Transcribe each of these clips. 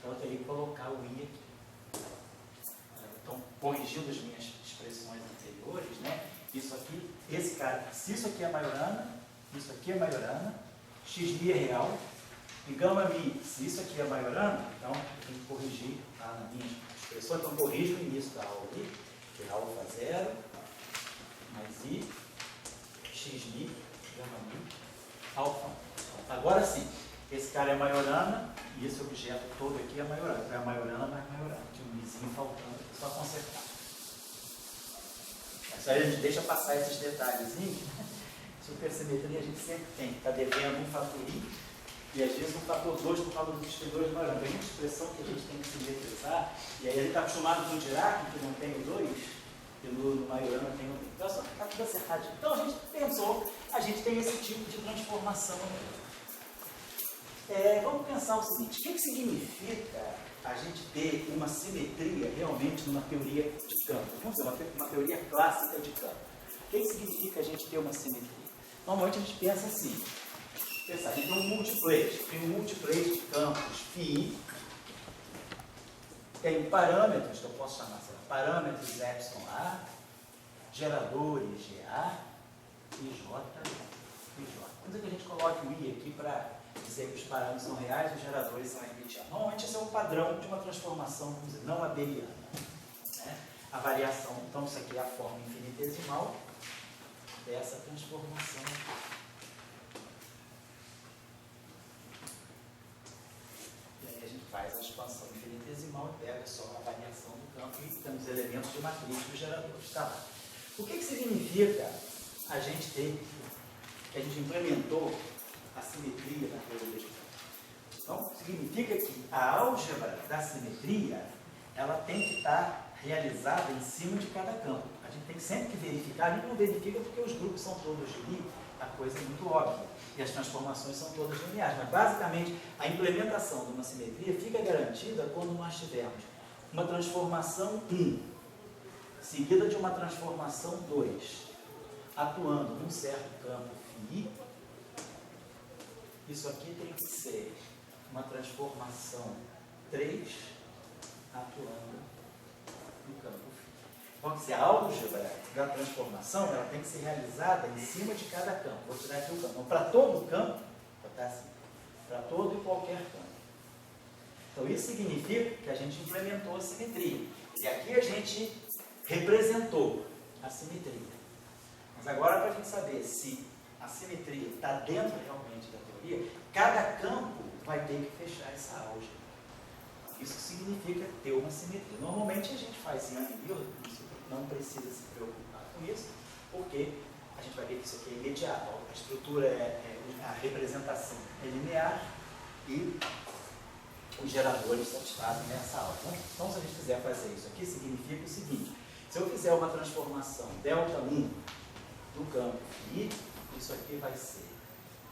Então eu teria que colocar o I aqui. Então, corrigindo as minhas expressões anteriores, né? Isso aqui, esse cara, se isso aqui é Majorana, isso aqui é Majorana, xmi é real, e gama mi, se isso aqui é Majorana, então eu tenho que corrigir nas minhas expressões, então corrijo no início da aula aqui, que é alfa 0, mais i, xmi, gama mi, alfa 1. Agora sim, esse cara é Majorana, e esse objeto todo aqui é Majorana. Então é Majorana mais Majorana. Tinha um mizinho faltando, só consertar. Isso aí a gente deixa passar esses detalhezinhos. Supersimetria a gente sempre tem. Está devendo um fator I, e às vezes um fator 2 por causa dos distribuidores Majorana. Tem muita expressão que a gente tem que simetrizar, e aí ele está acostumado com o Dirac, que não tem o 2, e no Majorana tem o 1. Então está tudo acertadinho. Então a gente pensou, a gente tem esse tipo de transformação. Vamos pensar o seguinte, o que significa a gente ter uma simetria realmente numa teoria de campo? Vamos dizer, uma teoria clássica de campo. O que significa a gente ter uma simetria? Normalmente a gente pensa assim, a gente tem um multiplete de campos φ, tem parâmetros, que eu posso chamar assim, parâmetros εA, geradores GA, e J, e J. Vamos dizer que a gente coloque o I aqui para dizer que os parâmetros são reais e os geradores são hermitianos. Normalmente esse é o padrão de uma transformação, vamos dizer, não abeliana. Né? A variação, então isso aqui é a forma infinitesimal dessa transformação. E aí a gente faz a expansão infinitesimal e pega só a variação do campo e temos elementos de matriz dos geradores. Tá lá. O que significa a gente ter, que a gente implementou a simetria na teoria de campo? Então, significa que a álgebra da simetria, ela tem que estar realizada em cima de cada campo. A gente tem sempre que verificar, a gente não verifica porque os grupos são todos de Lie, a coisa é muito óbvia, e as transformações são todas lineares, mas basicamente a implementação de uma simetria fica garantida quando nós tivermos uma transformação 1, seguida de uma transformação 2, atuando num certo campo φ. Isso aqui tem que ser uma transformação 3 atuando no campo φ. Vamos dizer, a álgebra da transformação ela tem que ser realizada em cima de cada campo. Vou tirar aqui o campo. Então, para todo o campo, vou botar assim, para todo e qualquer campo. Então, isso significa que a gente implementou a simetria. E aqui a gente representou a simetria. Mas agora, para a gente saber se a simetria está dentro realmente da teoria, cada campo vai ter que fechar essa álgebra. Isso significa ter uma simetria. Normalmente a gente faz em Young, isso não precisa se preocupar com isso, porque a gente vai ver que isso aqui é imediato. A estrutura a representação é linear e os geradores satisfazem essa álgebra. Então, se a gente quiser fazer isso aqui, significa o seguinte: se eu fizer uma transformação Δ1 do campo I, isso aqui vai ser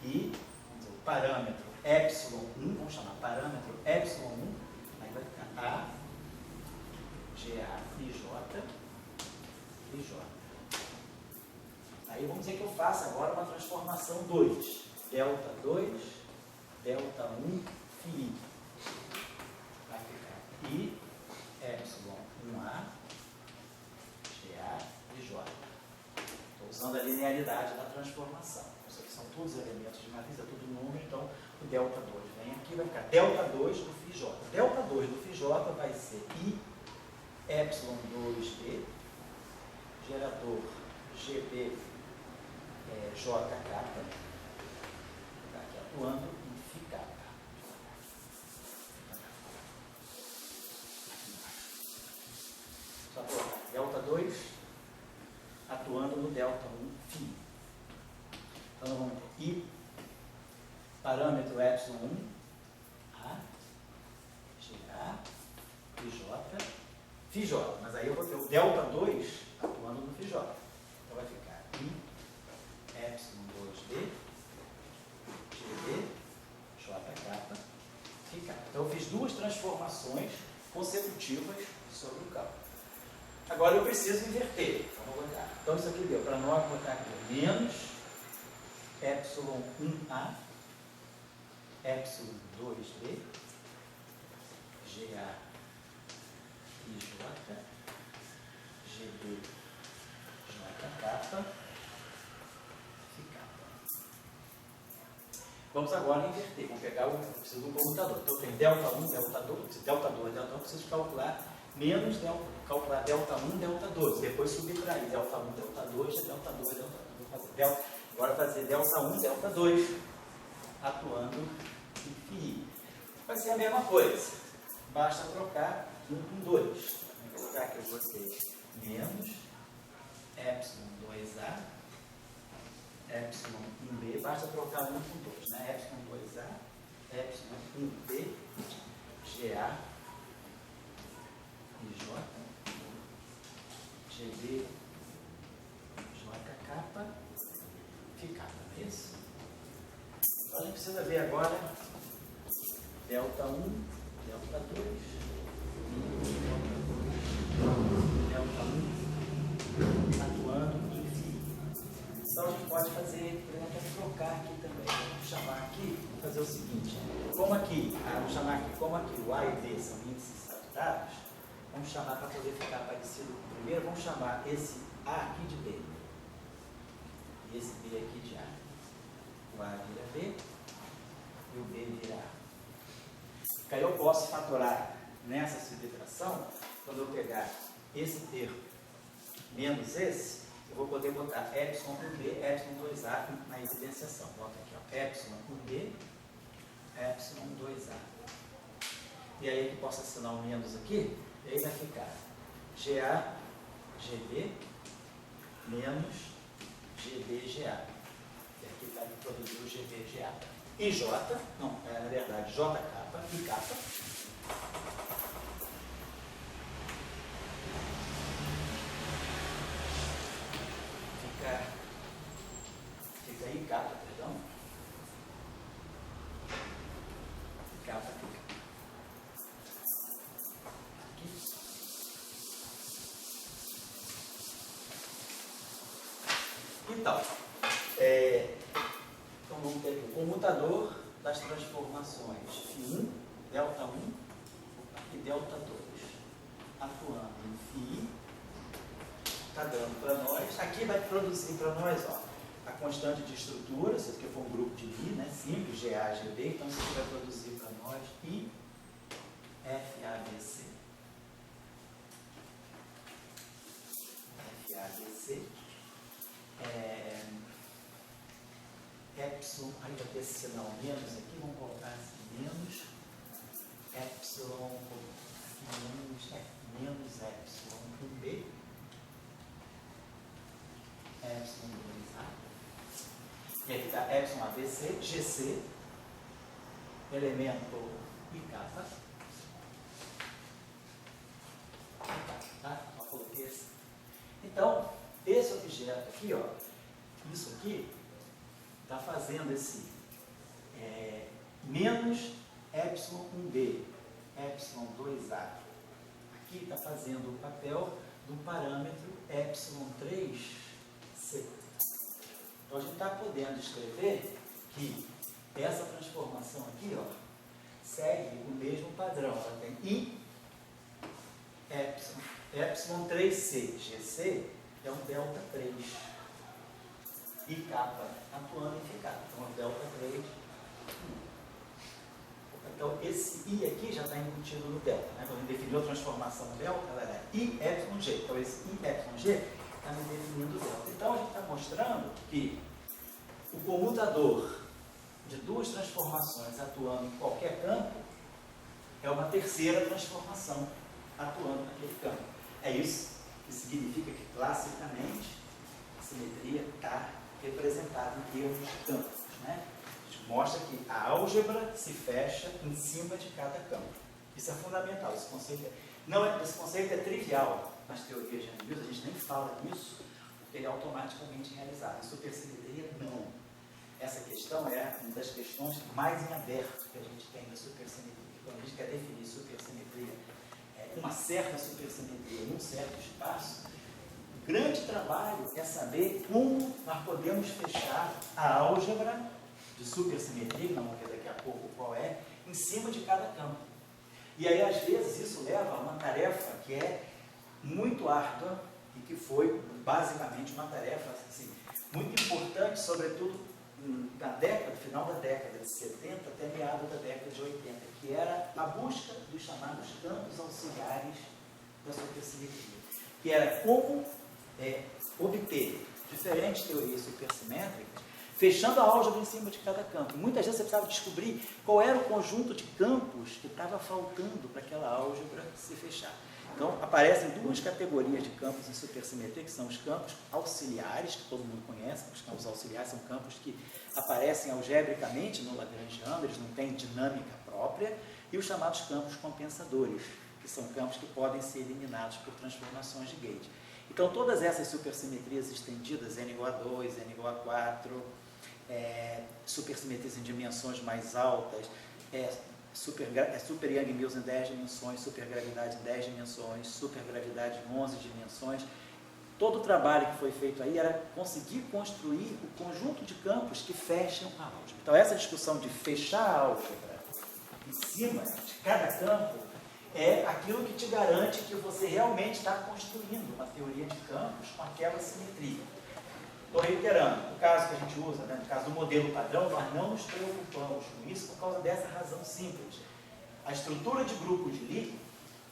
I, vamos dizer, o parâmetro ε1, vamos chamar parâmetro ε1, aí vai ficar A, GA e J, e J. Aí vamos dizer que eu faço agora uma transformação 2, Δ2, Δ1, φ. Vai ficar I, ε1A, GA e J. Estou usando a linearidade da transformação. Isso aqui são todos elementos de matriz, é tudo número, então o Δ2 vem aqui, vai ficar Δ2 do φJ. Δ2 do φJ vai ser I, ε2D, gerador GB JK, está aqui atuando em φK. Só colocar Δ2 atuando no Δ1 φ. Então vamos ter I, parâmetro ε1, A, GA e J, φJ. Mas aí eu vou ter o Δ2 atuando no φJ. Então vai ficar I, ε2D, GB, JK, φK. Então eu fiz duas transformações consecutivas sobre o campo. Agora eu preciso inverter. Vamos botar. Então isso aqui deu para nós botar aqui menos ε1A, ε2D, GA e J, GB, J capa, Φ capa. Vamos agora inverter. Vamos pegar eu preciso do comutador. Então tem delta 1, delta 2, delta 2, delta 1, eu preciso calcular menos calcular delta 1, delta 2. Depois subtrair delta 1, delta 2, delta 2, delta 2. Agora fazer delta 1, delta 2, atuando em φ. Vai ser a mesma coisa. Basta trocar 1 com 2. Vou colocar aqui para vocês menos epsilon 2A, epsilon 1B, basta trocar 1 com 2, né? Epsilon 2A, epsilon 1B, GA e J, GB, J capa, Φ capa, não é isso? Então a gente precisa ver agora delta 1, delta 2, delta 1, atuando em φ. Então a gente pode fazer, por exemplo, trocar aqui também. Vamos chamar aqui, vamos fazer o seguinte, como aqui, vamos chamar aqui, como aqui o A e D são índices saturados, vamos chamar para poder ficar parecido com o primeiro, vamos chamar esse A aqui de B. E esse B aqui de A. O A vira B e o B vira A. Aí eu posso fatorar nessa subtração, quando eu pegar esse termo menos esse, eu vou poder botar epsilon 1b, epsilon 2a na evidenciação. Bota aqui, ó, epsilon 1b, epsilon 2a. E aí que posso assinar o menos aqui, e aí vai ficar GA, GB, menos GB, GA. E aqui vai produzir o GB, GA. E J, não, na verdade, J capa e capa. Fica I capa, perdão. I capa fica aqui. Então, então vamos ter aqui o comutador das transformações φ1, delta 1 e delta 2, atuando em φ, está dando para nós, aqui vai produzir para nós, ó, a constante de estrutura, isso aqui foi um grupo de Lie, né, simples, GA, GB, então isso aqui vai produzir para nós I, FABC, epsilon, aí vai ter esse sinal menos aqui, vamos colocar assim, menos epsilon, menos epsilon 1b, epsilon 2a, e aqui está epsilon ABC, GC, elemento I capa, tá? Eu coloquei esse. Então, esse objeto aqui, ó, isso aqui, está fazendo esse menos epsilon 1b, epsilon 2a. Aqui está fazendo o papel do parâmetro epsilon 3c. Então a gente está podendo escrever que essa transformação aqui, ó, segue o mesmo padrão. Ela tem I, epsilon 3c, GC é um delta 3. I capa atuando em Φ capa. Então, delta 3. Então, esse I aqui já está embutido no delta. Né? Quando a gente definiu a transformação delta, ela era I epsilon G. Então, esse I epsilon G está me definindo o delta. Então, a gente está mostrando que o comutador de duas transformações atuando em qualquer campo é uma terceira transformação atuando naquele campo. É isso que significa que, classicamente, a simetria está representada em termos de campos. Né? A gente mostra que a álgebra se fecha em cima de cada campo. Isso é fundamental. Esse conceito é trivial nas teorias de Newton, a gente nem fala nisso, porque ele é automaticamente realizado. Em supersimetria, não. Essa questão é uma das questões mais em aberto que a gente tem da supersimetria. Quando a gente quer definir supersimetria, uma certa supersimetria em um certo espaço, o grande trabalho é saber como nós podemos fechar a álgebra de supersimetria, não vou ver daqui a pouco qual é, em cima de cada campo. E aí, às vezes, isso leva a uma tarefa que é muito árdua e que foi, basicamente, uma tarefa assim, muito importante, sobretudo no final da década de 70 até meados da década de 80, que era a busca dos chamados campos auxiliares da supersimetria, que era como obter diferentes teorias supersimétricas, fechando a álgebra em cima de cada campo. Muitas vezes você precisava descobrir qual era o conjunto de campos que estava faltando para aquela álgebra se fechar. Então, aparecem duas categorias de campos em supersimetria, que são os campos auxiliares, que todo mundo conhece. Os campos auxiliares são campos que aparecem algebricamente no Lagrangiano, eles não têm dinâmica própria, e os chamados campos compensadores, que são campos que podem ser eliminados por transformações de gauge. Então, todas essas supersimetrias estendidas, n igual a 2, n igual a 4, supersimetrias em dimensões mais altas, super Yang-Mills em 10 dimensões, supergravidade em 10 dimensões, supergravidade em 11 dimensões. Todo o trabalho que foi feito aí era conseguir construir o conjunto de campos que fecham a álgebra. Então, essa discussão de fechar a álgebra em cima de cada campo é aquilo que te garante que você realmente está construindo uma teoria de campos com aquela simetria. Estou reiterando, no caso que a gente usa, no caso do modelo padrão, nós não nos preocupamos com isso por causa dessa razão simples. A estrutura de grupo de Lie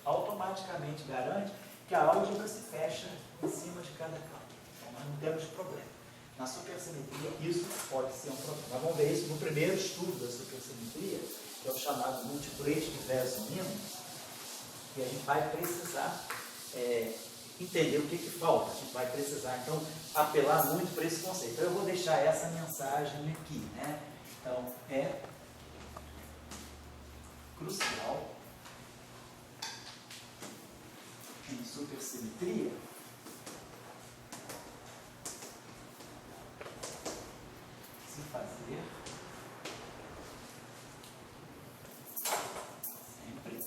automaticamente garante que a álgebra se fecha em cima de cada campo. Então, nós não temos problema. Na supersimetria, isso pode ser um problema. Nós vamos ver isso no primeiro estudo da supersimetria, que é o chamado multiplete de Versonino, e a gente vai precisar entender o que falta. A gente vai precisar, então, apelar muito para esse conceito. Então, eu vou deixar essa mensagem aqui, né? Então, é crucial em supersimetria se fazer sempre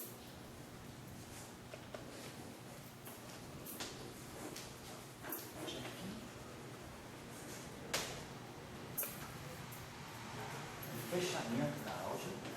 fechamento da álgebra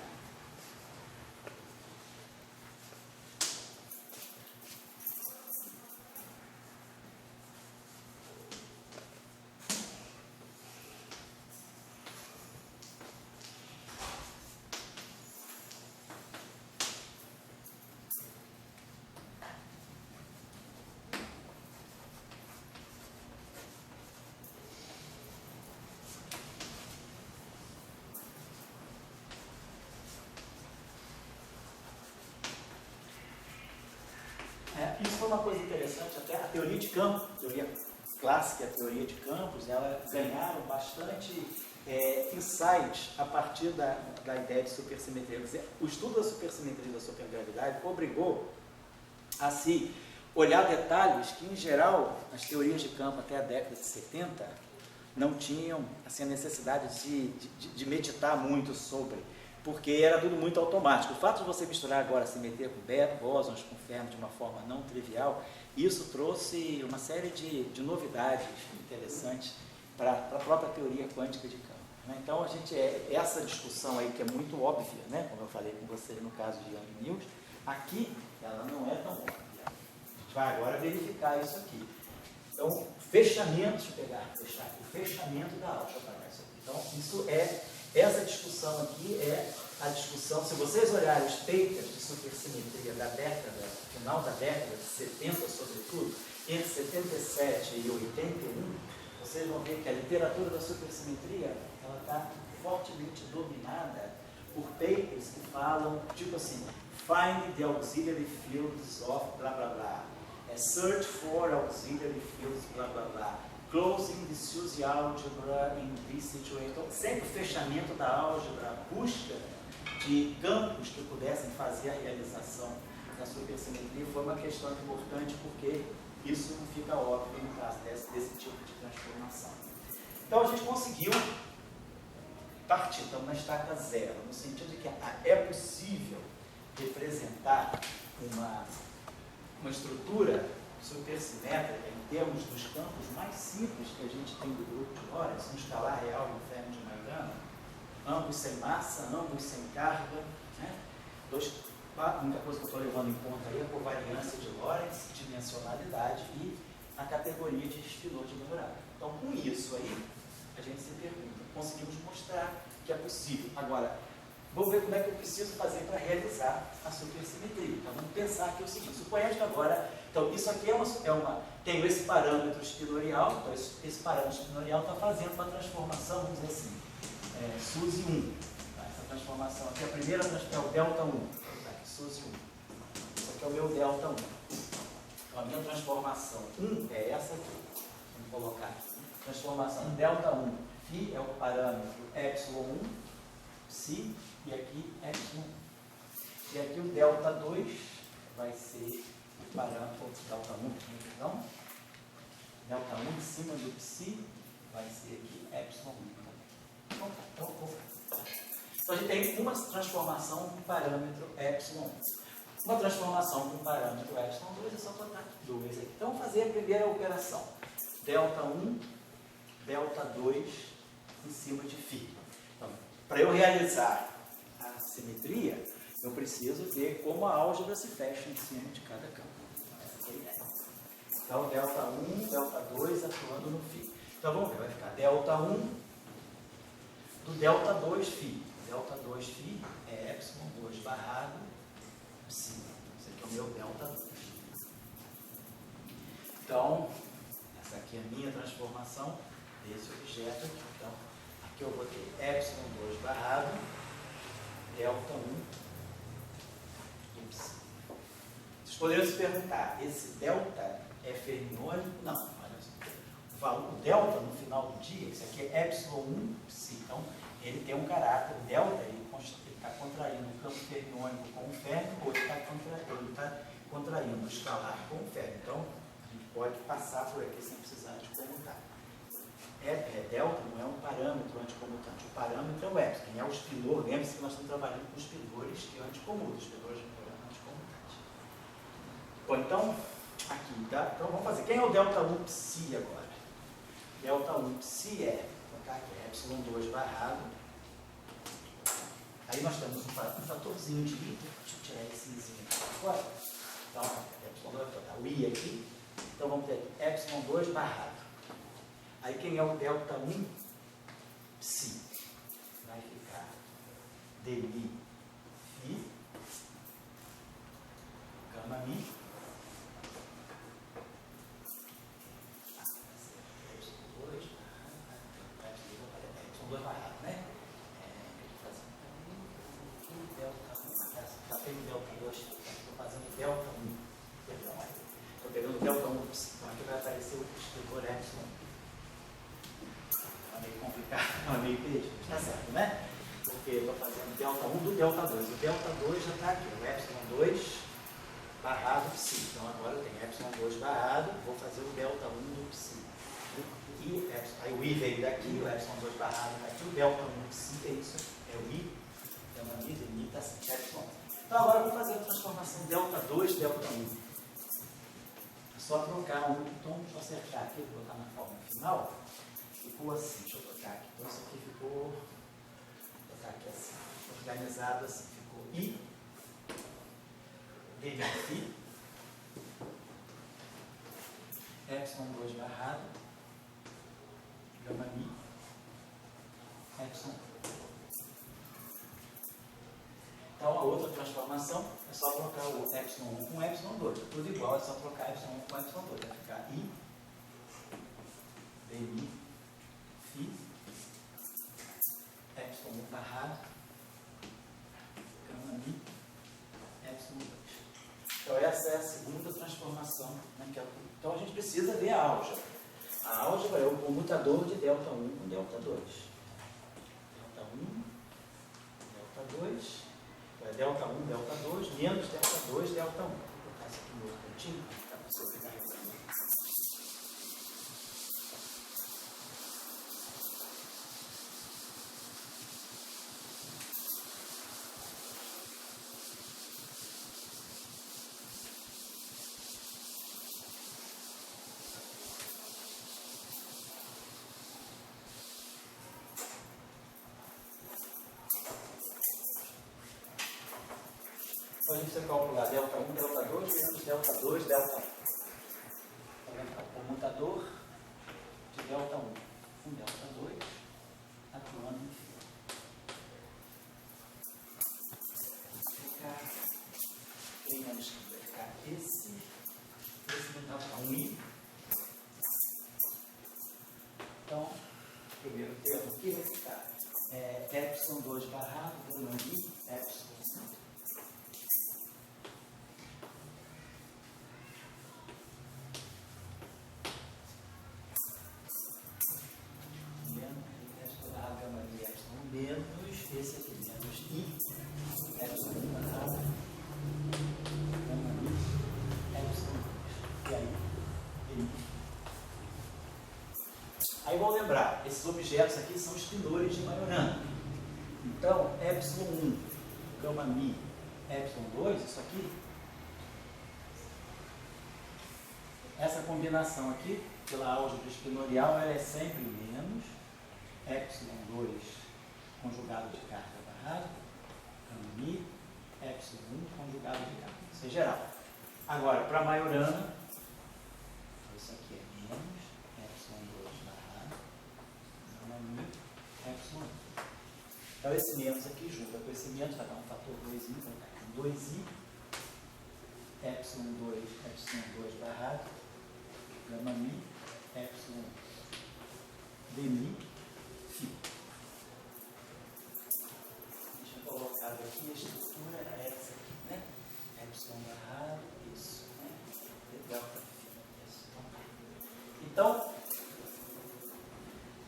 isso foi uma coisa interessante, até a teoria de campo, a teoria clássica, a teoria de campos, elas ganharam bastante insights a partir da ideia de supersimetria. Quer dizer, o estudo da supersimetria e da supergravidade obrigou a se olhar detalhes que, em geral, as teorias de campo até a década de 70 não tinham assim, a necessidade de meditar muito sobre, porque era tudo muito automático. O fato de você misturar agora a simetria com bósons, com fermi de uma forma não trivial, isso trouxe uma série de novidades interessantes para a própria teoria quântica de campo. Né? Então, essa discussão aí, que é muito óbvia, né? Como eu falei com você no caso de Yang-Mills, aqui ela não é tão óbvia. A gente vai agora verificar isso aqui. Então, fechamento, deixa eu fechar aqui, o fechamento da álgebra. Então, essa discussão aqui é a discussão, se vocês olharem os papers de supersimetria final da década de 70, sobretudo, entre 77 e 81, vocês vão ver que a literatura da supersimetria está fortemente dominada por papers que falam, tipo assim, find the auxiliary fields of blá blá blá, search for auxiliary fields blá blá blá, closing the SUSY algebra in this situation. Então, sempre o fechamento da álgebra, a busca de campos que pudessem fazer a realização da supersimetria foi uma questão importante, porque isso não fica óbvio no caso desse tipo de transformação. Então, a gente conseguiu partir, estamos na estaca zero, no sentido de que é possível representar uma estrutura supersimétrica em termos dos campos mais simples que a gente tem do grupo de Lorentz, um escalar real e um fermi de Majorana, ambos sem massa, ambos sem carga, né? Dois A única coisa que eu estou levando em conta aí é a covariância de Lorentz, dimensionalidade e a categoria de espinor de memorado. Então, com isso aí, a gente se pergunta, conseguimos mostrar que é possível. Agora, vamos ver como é que eu preciso fazer para realizar a supersimetria. Então, vamos pensar aqui o seguinte, suponhamos que agora, então, isso aqui tenho esse parâmetro espinorial, então esse parâmetro espinorial está fazendo uma transformação, vamos dizer assim, SUSY 1. Tá? Essa transformação aqui, a primeira é o delta 1, tá? SUSY 1. Isso aqui é o meu delta 1. Então, a minha transformação 1 é essa aqui. Vamos colocar aqui. Transformação delta 1, φ é o parâmetro epsilon 1, psi, e aqui epsilon 1. E aqui o delta 2 vai ser o parâmetro delta 1, então, delta 1 em cima do psi vai ser aqui epsilon 1. Então a gente tem uma transformação com parâmetro epsilon 1. Uma transformação com parâmetro epsilon 2 é só botar 2 aqui. Então vamos fazer a primeira operação. Delta 1, delta 2 em cima de φ. Então, para eu realizar a simetria, eu preciso ver como a álgebra se fecha em cima de cada campo. Essa é a ideia. Então, delta 1, delta 2 atuando no φ. Então, vamos ver, vai ficar delta 1 do delta 2 φ. Delta 2 φ é epsilon 2 barrado psi. Esse aqui é o meu delta 2. Então, essa aqui é a minha transformação desse objeto aqui. Então, aqui eu vou ter epsilon 2 barrado delta 1 do psi. Vocês poderiam se perguntar, esse delta é fermiônico? Não, olha só. O delta no final do dia, isso aqui é epsilon 1 psi. Então, ele tem um caráter, o delta, ele está contraindo o campo fermiônico com o férmio, ou ele está contraindo o escalar com o férmio. Então, a gente pode passar por aqui sem precisar de comutar. Delta não é um parâmetro anticomutante, o parâmetro é o epsilon. Quem é o espinor, lembre-se que nós estamos trabalhando com espinores que anticomutam, espinores anticomutantes. Bom, então, aqui, tá? Então vamos fazer. Quem é o delta 1 psi agora? Delta 1 psi é, vou colocar aqui, epsilon 2 barrado. Aí nós temos um fatorzinho de I, deixa eu tirar esse izinho aqui para fora. Então, epsilon 2, vou botar o I aqui. Então vamos ter aqui, epsilon 2 barrado. Aí quem é o delta 1 psi? Vai ficar dmi φ, gama mi, epsilon 2 barrado, né? Já tem o delta 2, estou fazendo delta 1, perdão, estou pegando o delta 1 psi, então aqui vai aparecer o escritor epsilon. É meio complicado, é meio perdido, está certo, né? Porque eu estou fazendo delta 1 do delta 2. O delta 2 já está aqui, o epsilon 2 barrado psi. Então agora eu tenho epsilon 2 barrado, vou fazer o delta 1 do psi. E aí o I veio daqui, o epsilon 2 barrado daqui, o delta 1 psi é isso, é o I, é uma I, de I está epsilon. Então agora eu vou fazer a transformação delta 2, delta 1. É só trocar um, então deixa eu acertar aqui, vou botar na forma final. Ficou assim, deixa eu botar aqui. Então isso aqui ficou, vou botar aqui assim, organizado assim, ficou I, dmi φ, epsilon 2 barrado, gama mi, epsilon. Então a outra transformação é só trocar o epsilon 1 com epsilon 2. É tudo igual, é só trocar epsilon 1 com epsilon 2. Vai ficar I, dmi φ, epsilon 1 barrado, gama mi, epsilon 2. Então essa é a segunda transformação. Né, então a gente precisa ver a álgebra. A álgebra é o comutador de delta 1 com delta 2. Delta 1, delta 2, é delta 1, delta 2, menos delta 2, delta 1. Vou botar isso aqui no outro cantinho, para você ficar reparando. Então a gente simplesmente você calcular delta 1, delta 2, menos delta 2, delta 1. Está vendo? O comutador de delta 1 com delta 2 atuando em fio. Tenhamos que verificar esse delta 1i. Então, primeiro termo aqui vai ficar epsilon2 barrado, gama i, epsilon 1. Menos esse aqui, menos i, epsilon barrado, gama i, epsilon 2. E aí vamos lembrar, esses objetos aqui são espinores de Majorana. Então, epsilon 1, gama mi, epsilon 2, isso aqui, essa combinação aqui, pela álgebra espinorial, ela é sempre menos epsilon 2 conjugado de carga barrada, gama mi, epsilon 1 conjugado de carga. Isso é geral. Agora, para Majorana, isso aqui é menos epsilon 2 barrado, gama mi, epsilon 1. Então, esse menos aqui junto com esse menos vai dar um fator 2i, vai dar aqui 2i, epsilon 2 barrado, gama mi, epsilon 1, dmi, φ. Colocado aqui, a estrutura era essa aqui, né? Epsilon barrado, isso, né? E delta φ, isso. Então,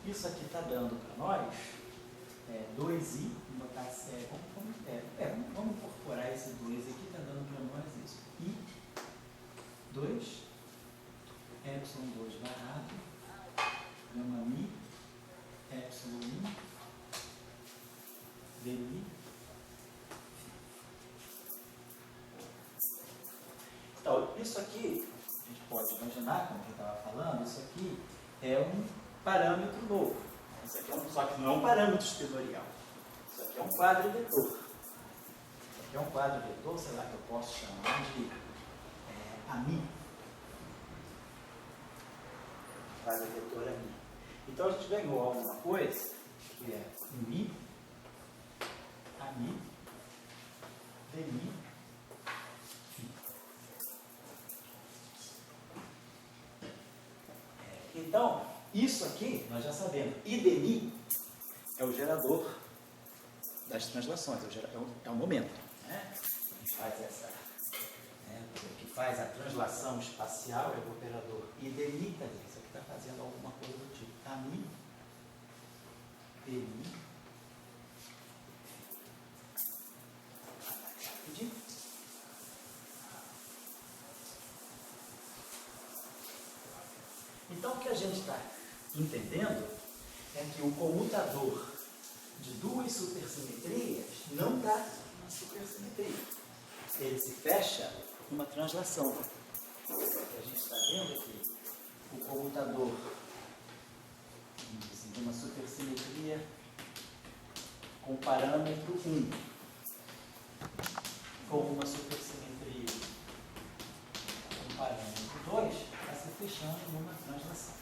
isso aqui está dando para nós 2i, vamos incorporar esse 2 aqui, está dando para nós isso. I, 2, epsilon 2 barrado, gama mi, epsilon 1, dmi. Então, isso aqui, a gente pode imaginar, como eu estava falando, isso aqui é um parâmetro novo. Isso aqui só que não é um parâmetro espinorial. Isso aqui é um quadrivetor. Isso aqui é um quadrivetor, sei lá, que eu posso chamar de AMI. Quadrivetor AMI. Então, a gente ganhou alguma coisa, que é Mi, AMI, DMI, Então, isso aqui nós já sabemos. IDMI é o gerador das translações, é o momento. Né? Que faz o que faz a translação espacial é o operador IDMI, tá, isso aqui está fazendo alguma coisa do tipo. AMI, DMI. Então, o que a gente está entendendo é que o comutador de duas supersimetrias não dá uma supersimetria. Ele se fecha numa translação. O que a gente está vendo é que o comutador de uma supersimetria com parâmetro 1 com uma supersimetria com parâmetro 2 está se fechando numa translação.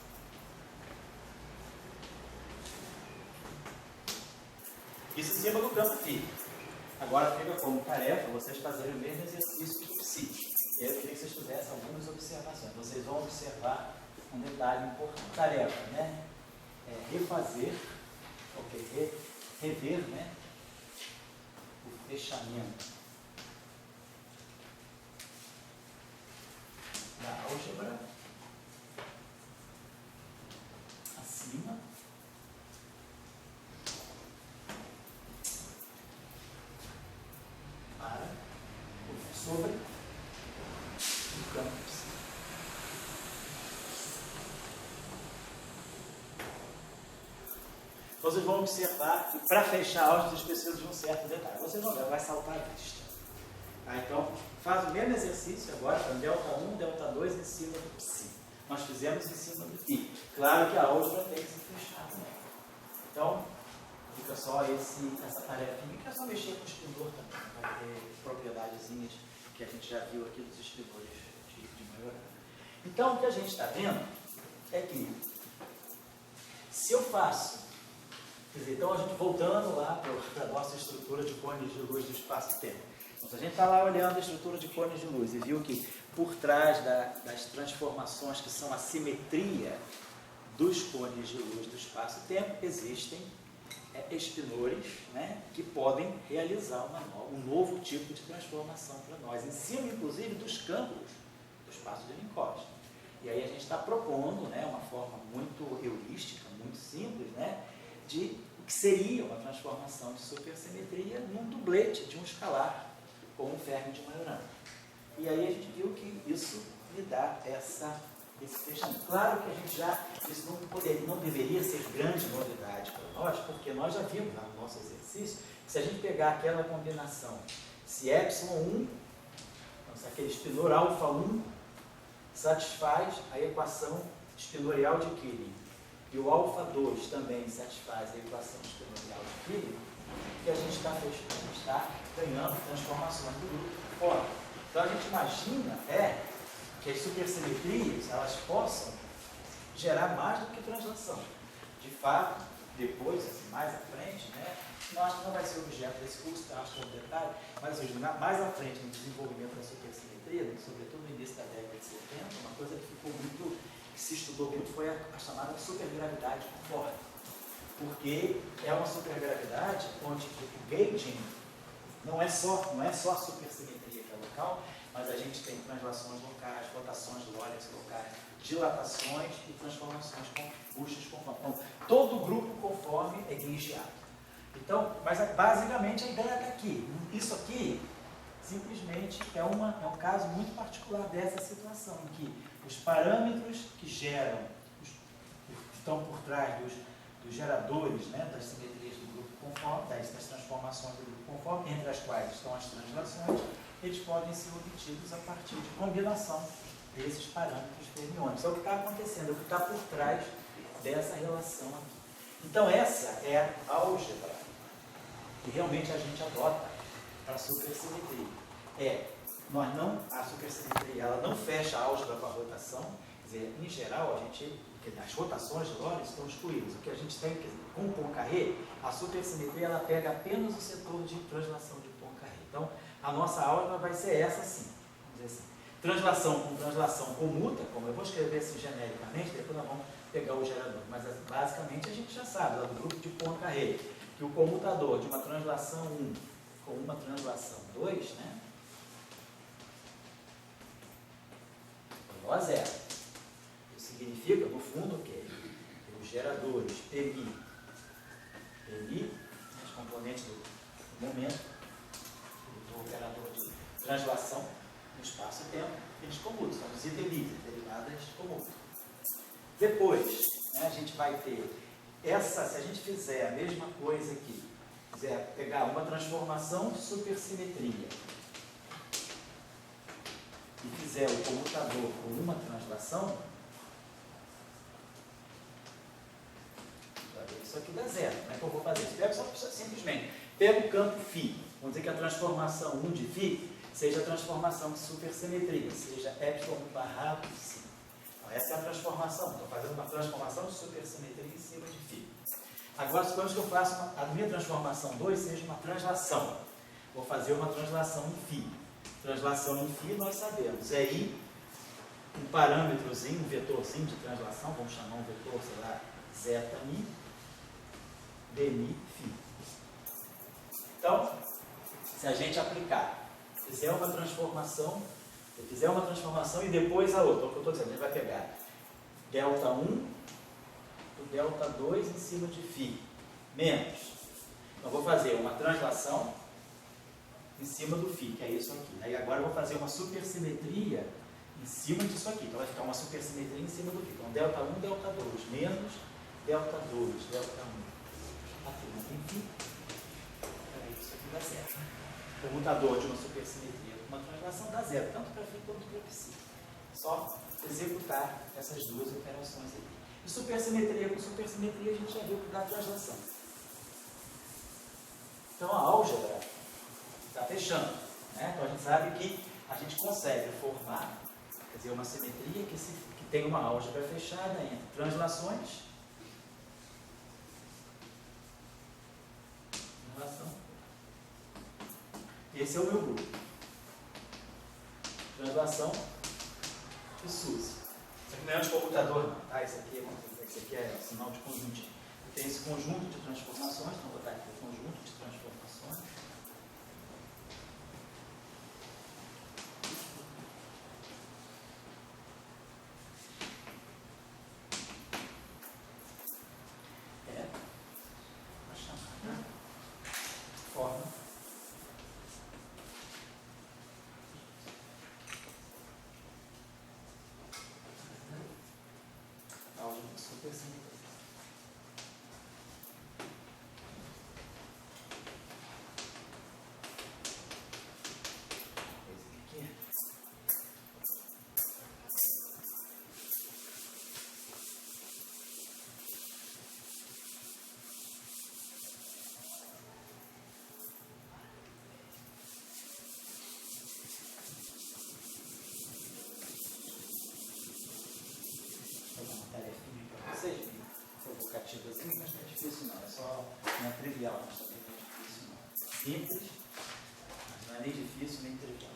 Isso em cima do campo φ. Agora fica como tarefa vocês fazerem o mesmo exercício do psi. Eu queria que vocês fizessem algumas observações. Vocês vão observar um detalhe importante. Tarefa, né? Refazer, rever, né? O fechamento da álgebra acima para sobre o campo psi. Vocês vão observar que para fechar a álgebra vocês precisam de um certo detalhe. Vocês vão ver, vai saltar a vista. Tá, então, faz o mesmo exercício agora para ΔI, ΔII em cima do psi. Nós fizemos em cima do φ. Claro que a álgebra tem que se fechar também. Então, fica só essa tarefinha, que é só mexer com o espindor também. Vai ter propriedadezinhas que a gente já viu aqui dos espinores de Majorana. Então, o que a gente está vendo é que, se eu faço, quer dizer, então a gente voltando lá para a nossa estrutura de cones de luz do espaço-tempo. Então, se a gente está lá olhando a estrutura de cones de luz e viu que por trás das transformações que são a simetria dos cones de luz do espaço-tempo, existem espinores, né, que podem realizar um novo tipo de transformação para nós, em cima, inclusive, dos campos do espaço de Minkowski. E aí a gente está propondo, né, uma forma muito heurística, muito simples, né, de o que seria uma transformação de supersimetria num dublete de um escalar, como o Fermi de Majorana. E aí a gente viu que isso lhe dá esse fechamento. Claro que a gente isso não deveria ser grande novidade para nós, porque nós já vimos lá no nosso exercício, que se a gente pegar aquela combinação, se ε1, então, se aquele espinor α1 satisfaz a equação espinorial de Killing, e o α2 também satisfaz a equação espinorial de Killing, que a gente está fechando, a gente está ganhando transformações do grupo fora. Então a gente imagina que as supersimetrias elas possam gerar mais do que translação. De fato, depois, assim, mais à frente, né, eu acho que não vai ser objeto desse curso, eu acho que é um detalhe, mas hoje, mais à frente no desenvolvimento da supersimetria, sobretudo no início da década de 70, uma coisa que se estudou muito foi a chamada supergravidade conforme. Porque é uma supergravidade onde o gauging não é só a supersimetria que é local, mas a gente tem translações locais, rotações lóricas locais, dilatações e transformações combustas conforme. Então, todo o grupo conforme é gaugiado. Então, mas basicamente a ideia está aqui. Isso aqui simplesmente é um caso muito particular dessa situação, em que os parâmetros que geram, que estão por trás dos geradores, né, das simetrias do grupo conforme, das transformações do grupo conforme, entre as quais estão as translações, eles podem ser obtidos a partir de combinação desses parâmetros fermiônicos. É o que está acontecendo, é o que está por trás dessa relação aqui. Então essa é a álgebra que realmente a gente adota para a supersimetria. A supersimetria ela não fecha a álgebra com a rotação, quer dizer, em geral, as rotações de Lorentz estão excluídas. O que a gente tem, com o Poincaré, a supersimetria ela pega apenas o setor de translação de Poincaré. Então, a nossa álgebra vai ser essa sim, vamos dizer assim. Translação com translação comuta, como eu vou escrever assim genericamente, depois nós vamos pegar o gerador. Mas basicamente a gente já sabe, lá do grupo de Poincaré, que o comutador de uma translação 1 com uma translação 2, né, é igual a zero. Isso significa, no fundo, que os geradores PMI, os componentes do momento, do operador de translação no espaço-tempo, eles comutam, são os IDLIs, derivadas comutam. Depois, né, a gente vai ter se a gente fizer a mesma coisa aqui, quiser pegar uma transformação de supersimetria e fizer o comutador com uma translação, isso aqui dá zero. Como é que eu vou fazer isso? Simplesmente pego o campo φ, vamos dizer que a transformação 1 de φ seja a transformação de supersimetria, seja ε barrado de φ. Então, essa é a transformação. Estou fazendo uma transformação de supersimetria em cima de φ. Agora, suponhamos que eu faço a minha transformação 2 seja uma translação. Vou fazer uma translação em φ. Translação em φ, nós sabemos, é I, um parâmetrozinho, um vetorzinho de translação, vamos chamar um vetor, sei lá, zeta-mi, dmi, φ. Então, se a gente aplicar, fizer uma transformação, se fizer uma transformação e depois a outra, o que eu estou dizendo, a gente vai pegar ΔI do ΔI em cima de φ, menos. Então, eu vou fazer uma translação em cima do φ, que é isso aqui. Aí agora eu vou fazer uma supersimetria em cima disso aqui. Então vai ficar uma supersimetria em cima do φ. Então ΔI, ΔI, menos ΔI, ΔI. Aqui não tem φ. Isso aqui dá zero. O comutador de uma supersimetria com uma translação dá zero, tanto para φ quanto para φ. Só executar essas duas operações aqui. E supersimetria com supersimetria a gente já viu que dá translação. Então a álgebra está fechando, né? Então a gente sabe que a gente consegue formar, quer dizer, uma simetria que tem uma álgebra fechada entre translações, esse é o meu grupo, translação de SUSY. Isso aqui não é de computador, não, tá? Esse aqui é sinal de conjuntinho. Tem esse conjunto de transformações, então vou botar aqui o conjunto de transformações. É a chamada forma álgebra supersimétrica. Vocês provocativas assim, mas não é difícil não, não é trivial, mas também não é difícil não. Simples, mas não é nem difícil nem trivial.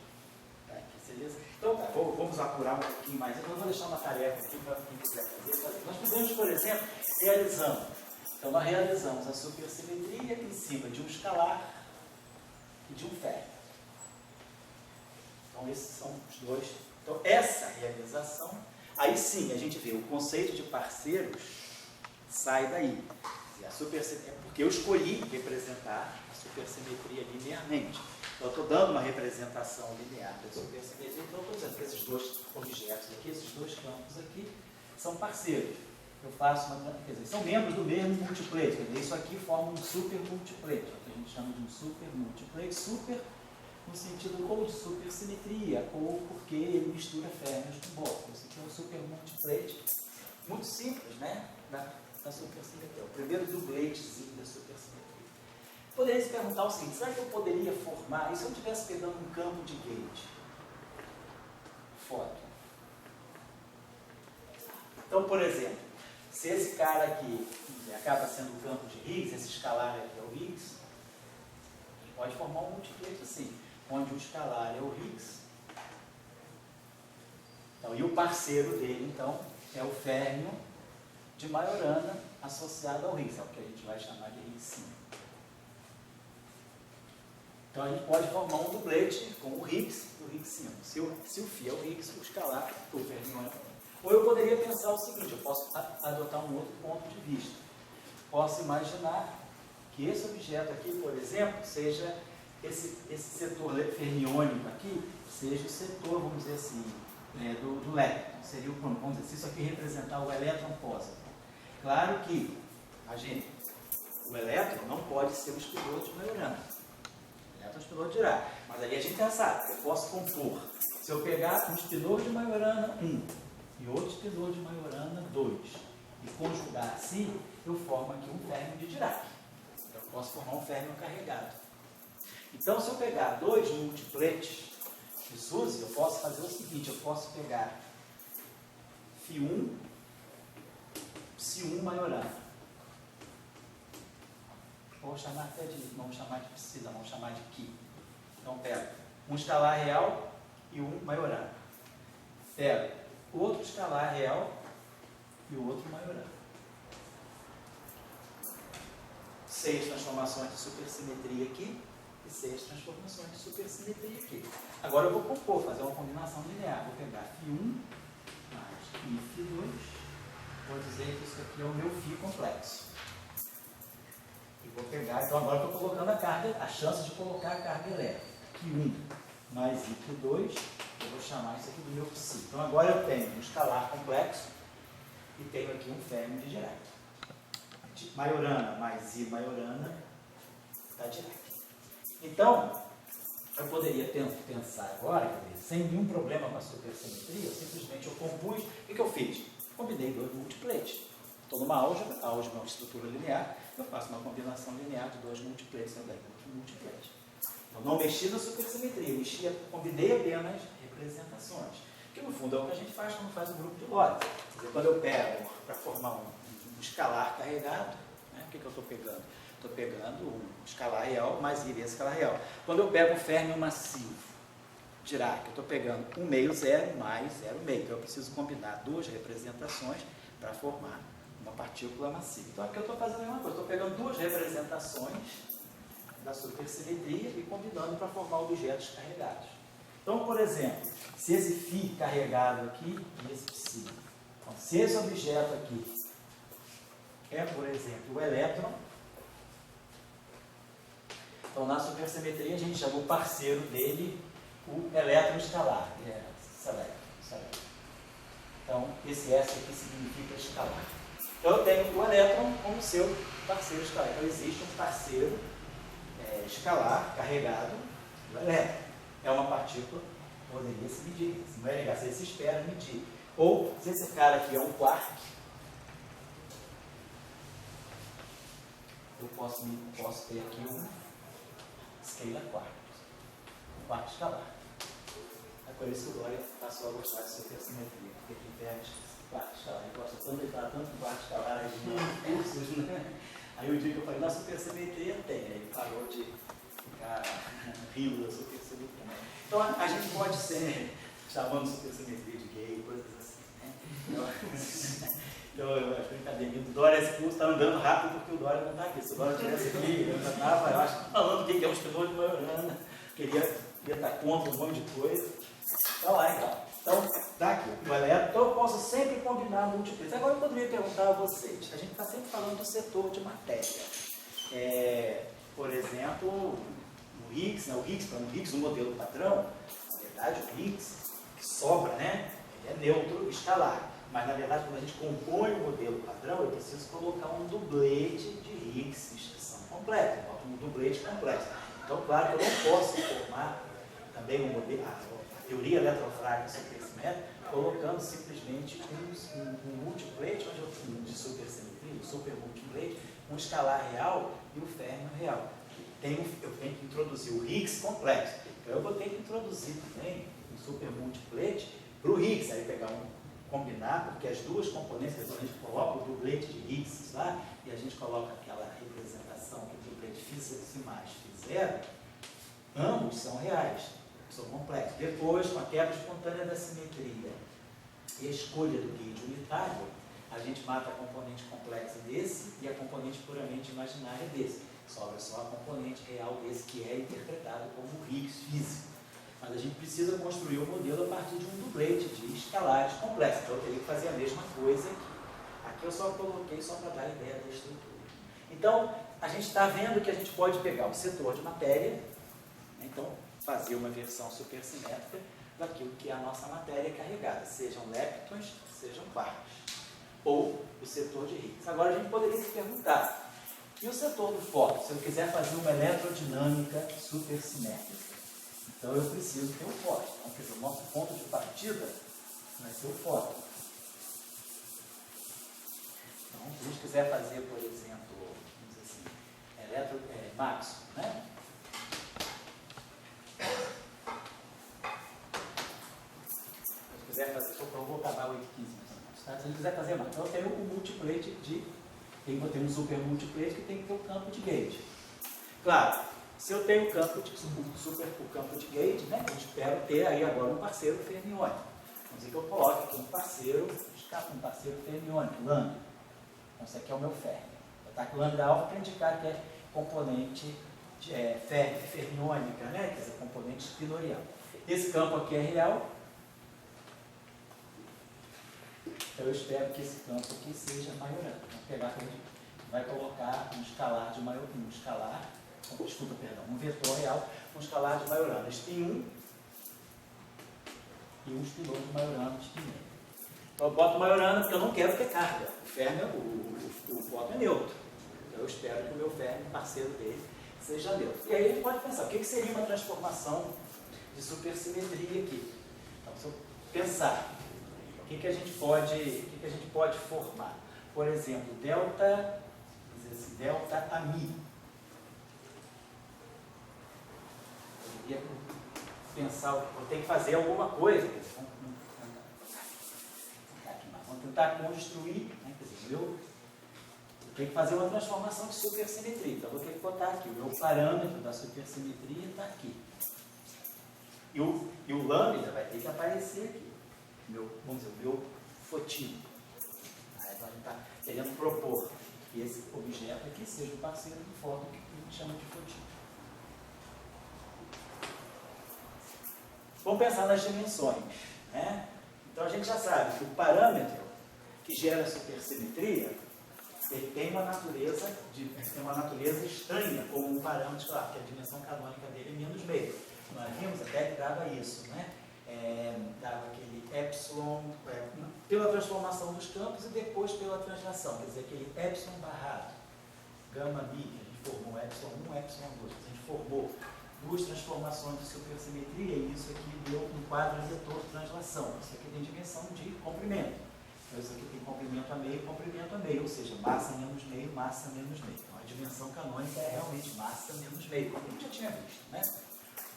Tá, aqui, beleza? Então tá, vamos apurar um pouquinho mais. Eu vou deixar uma tarefa aqui para quem quiser fazer. Nós podemos, por exemplo, nós realizamos a supersimetria em cima de um escalar e de um férreo. Então esses são os dois. Então essa realização, aí sim a gente vê o conceito de parceiros sai daí. É porque eu escolhi representar a supersimetria linearmente. Então eu estou dando uma representação linear da supersimetria, então eu estou dizendo que esses dois objetos aqui, esses dois campos aqui, são parceiros. Eu faço quer dizer, são membros do mesmo multiplete. Quer dizer, isso aqui forma um super multiplete, é o que a gente chama de um super multiplete. Super no sentido ou de supersimetria, ou porque ele mistura férmions com bóson. Isso aqui é um super multiplete, muito simples, né? Da supersimetria. O primeiro dubletezinho da supersimetria. Poderia se perguntar o seguinte: será que eu poderia formar, e se eu estivesse pegando um campo de gauge? Foto. Então, por exemplo, se esse cara aqui acaba sendo o campo de Higgs, esse escalar aqui é o Higgs, a gente pode formar um multiplete assim, onde o escalar é o Higgs. Então, e o parceiro dele, então, é o férmio de Majorana associado ao Higgs, é o que a gente vai chamar de Higgs 5. Então, a gente pode formar um dublete com o Higgs e o Higgs 5. Se o φ é o Higgs, o escalar, o férmio é o. Ou eu poderia pensar o seguinte: eu posso adotar um outro ponto de vista. Posso imaginar que esse objeto aqui, por exemplo, seja esse setor fermiônico aqui, seja o setor, vamos dizer assim, do elétron. Seria vamos dizer, se isso aqui representar o elétron pósito. Claro que, imagine, o elétron não pode ser o espelho de Majorana. O elétron é o espelho de Dirac. Mas ali a gente já sabe, eu posso compor. Se eu pegar um espelho de Majorana 1 e outro espelho de Majorana 2 e conjugar assim, eu formo aqui um férmio de Dirac. Eu posso formar um férmio carregado. Então, se eu pegar dois multipletes de SUSY, eu posso fazer o seguinte: eu posso pegar φ1, ψ1 Majorana. Vou chamar até de, não vamos chamar de precisa, vamos chamar de Ki. Então, pego um escalar real e um Majorana. Pego outro escalar real e o outro Majorana. 6 transformações de supersimetria aqui e 6 transformações de supersimetria aqui. Agora eu vou compor, fazer uma combinação linear. Vou pegar φ1 mais φ2. Vou dizer que isso aqui é o meu φ complexo. E vou pegar, então agora eu estou colocando a carga, a chance de colocar a carga elétrica. φ1 mais φ2, eu vou chamar isso aqui do meu psi. Então agora eu tenho um escalar complexo e tenho aqui um férmio de Dirac. Majorana mais I Majorana está Dirac. Então, eu poderia pensar agora, sem nenhum problema com a supersimetria, simplesmente eu compus, o que eu fiz? Combinei dois multipletes. Estou numa álgebra, a álgebra é uma estrutura linear, eu faço uma combinação linear de dois multipletes, eu ganho outro multiplete. Eu não mexi na supersimetria, combinei apenas representações. Que no fundo é o que a gente faz quando faz um grupo de lotes. Quer dizer, quando eu pego para formar um escalar carregado, né, o que eu estou pegando? Estou pegando um escalar real mais I vezes escalar real. Quando eu pego um férmio massivo, Dirac, eu estou pegando 1 meio zero mais 0 meio. Então eu preciso combinar duas representações para formar uma partícula massiva. Então aqui eu estou fazendo a mesma coisa, estou pegando duas representações da supersimetria e combinando para formar objetos carregados. Então, por exemplo, se esse φ carregado aqui e esse psi. Então, se esse objeto aqui é, por exemplo, o elétron, então na supersimetria a gente chama o parceiro dele o elétron escalar, que é select. Então, esse S aqui significa escalar. Então, eu tenho o elétron como seu parceiro escalar. Então, existe um parceiro escalar carregado do elétron. É uma partícula que poderia se medir. Se não é negar, você se espera medir. Ou, se esse cara aqui é um quark, eu posso ter aqui um scalar quark. Um quark escalar. É por isso que o Dória passou a gostar de supersimetria, porque aqui pega quark escalar. Ele gosta tanto de falar tanto de quark escalar aí nos cursos, né? Aí o dia que eu falei, na supersimetria tem, aí ele parou de ficar rindo da supersimetria. Né? Então a gente pode ser chamando supersimetria de gay, coisas assim. Né? Então eu acho que brincadeira do Dória, esse curso está andando rápido porque o Dória não está aqui. Se o Dória estivesse aqui, eu já estava, eu acho, falando o que é um espinor de Majorana, queria estar contra um monte de coisa. Está lá, então. Então, está aqui o elétron, então eu posso sempre combinar múltiplos. Agora eu poderia perguntar a vocês, a gente está sempre falando do setor de matéria. Por exemplo, o Higgs, né? O Higgs, o modelo padrão, na verdade o Higgs, que sobra, né? Ele é neutro escalar. Mas na verdade, quando a gente compõe o modelo padrão, eu preciso colocar um dublete de Higgs em extensão completa, eu boto um dublete completo. Então, claro que eu não posso formar também um modelo, a teoria eletrofrágil supersimétrica, colocando simplesmente um multiplate, onde eu tenho de supersimetria, um supermultiplate, um escalar real e um férmio real. Eu tenho que introduzir o Higgs complexo. Então eu vou ter que introduzir também um supermultiplate para o Higgs, aí pegar combinar, porque as duas componentes, a gente coloca o dublete de Higgs lá, e a gente coloca aquela representação que o dublete φ mais φ0, ambos são reais, são complexos. Depois, com a quebra espontânea da simetria e a escolha do gauge unitário, a gente mata a componente complexa desse e a componente puramente imaginária desse. Sobra só a componente real desse, que é interpretado como Higgs físico. Mas a gente precisa construir o modelo a partir de um dublete de escalares complexos. Então eu teria que fazer a mesma coisa aqui. Aqui eu só coloquei só para dar a ideia da estrutura. Então, a gente está vendo que a gente pode pegar o setor de matéria, né? Então, fazer uma versão supersimétrica daquilo que é a nossa matéria carregada, sejam leptons, sejam quarks, ou o setor de Higgs. Agora a gente poderia se perguntar, e o setor do fóton, se eu quiser fazer uma eletrodinâmica supersimétrica? Então eu preciso ter um fóton. Então, quer dizer, o nosso ponto de partida vai ser o fóton. Então, se a gente quiser fazer, por exemplo, vamos dizer assim, Maxwell, né? Se eu quiser fazer, eu vou acabar o 8,15 mais ou menos, tá? Se a gente quiser fazer mais, então eu tenho um multiplate eu tenho um super multiplate que tem que ter o campo de gauge. Claro, se eu tenho o campo de gauge, né, eu espero ter aí agora um parceiro fermiônico. Vamos dizer que eu coloque aqui um parceiro fermiônico, lambda. Então, esse aqui é o meu férmio. Eu estou com lambda alfa para indicar que é componente fermiônica, né, quer dizer, componente spinorial. Esse campo aqui é real. Então, eu espero que esse campo aqui seja maiorando. Vamos pegar que a gente vai colocar um escalar de maior, um vetor real, um escalar de Majorana spin 1 e um spinor de Majorana spin 1. Então eu boto Majorana porque eu não quero ter carga. O férmio, o fóton é neutro. Então eu espero que o meu férmio, parceiro dele, seja neutro. E aí a gente pode pensar, o que seria uma transformação de supersimetria aqui? Então, se eu pensar, o que a gente pode formar? Por exemplo, delta ami. Teria que pensar, vou ter que fazer alguma coisa. Vamos tentar construir, né? Quer dizer, eu tenho que fazer uma transformação de supersimetria. Então, eu vou ter que botar aqui, o meu parâmetro da supersimetria está aqui. E o lambda vai ter que aparecer aqui. Vamos dizer, o meu fotino. Aí então, a gente está querendo propor que esse objeto aqui seja o parceiro do fóton que a gente chama de fotino. Vamos pensar nas dimensões, né? Então a gente já sabe que o parâmetro que gera a supersimetria, ele tem uma natureza estranha como um parâmetro, claro, que a dimensão canônica dele é menos meio. Nós vimos até que dava isso, né? Dava aquele epsilon pela transformação dos campos e depois pela translação, quer dizer, aquele epsilon barrado, gama mi, que a gente formou epsilon 1, epsilon 2, a gente formou duas transformações de supersimetria e isso aqui deu um quadro vetor translação. Isso aqui tem dimensão de comprimento. Então, isso aqui tem comprimento a meio, ou seja, massa menos meio, massa menos meio. Então, a dimensão canônica é realmente massa menos meio, como a gente já tinha visto, né?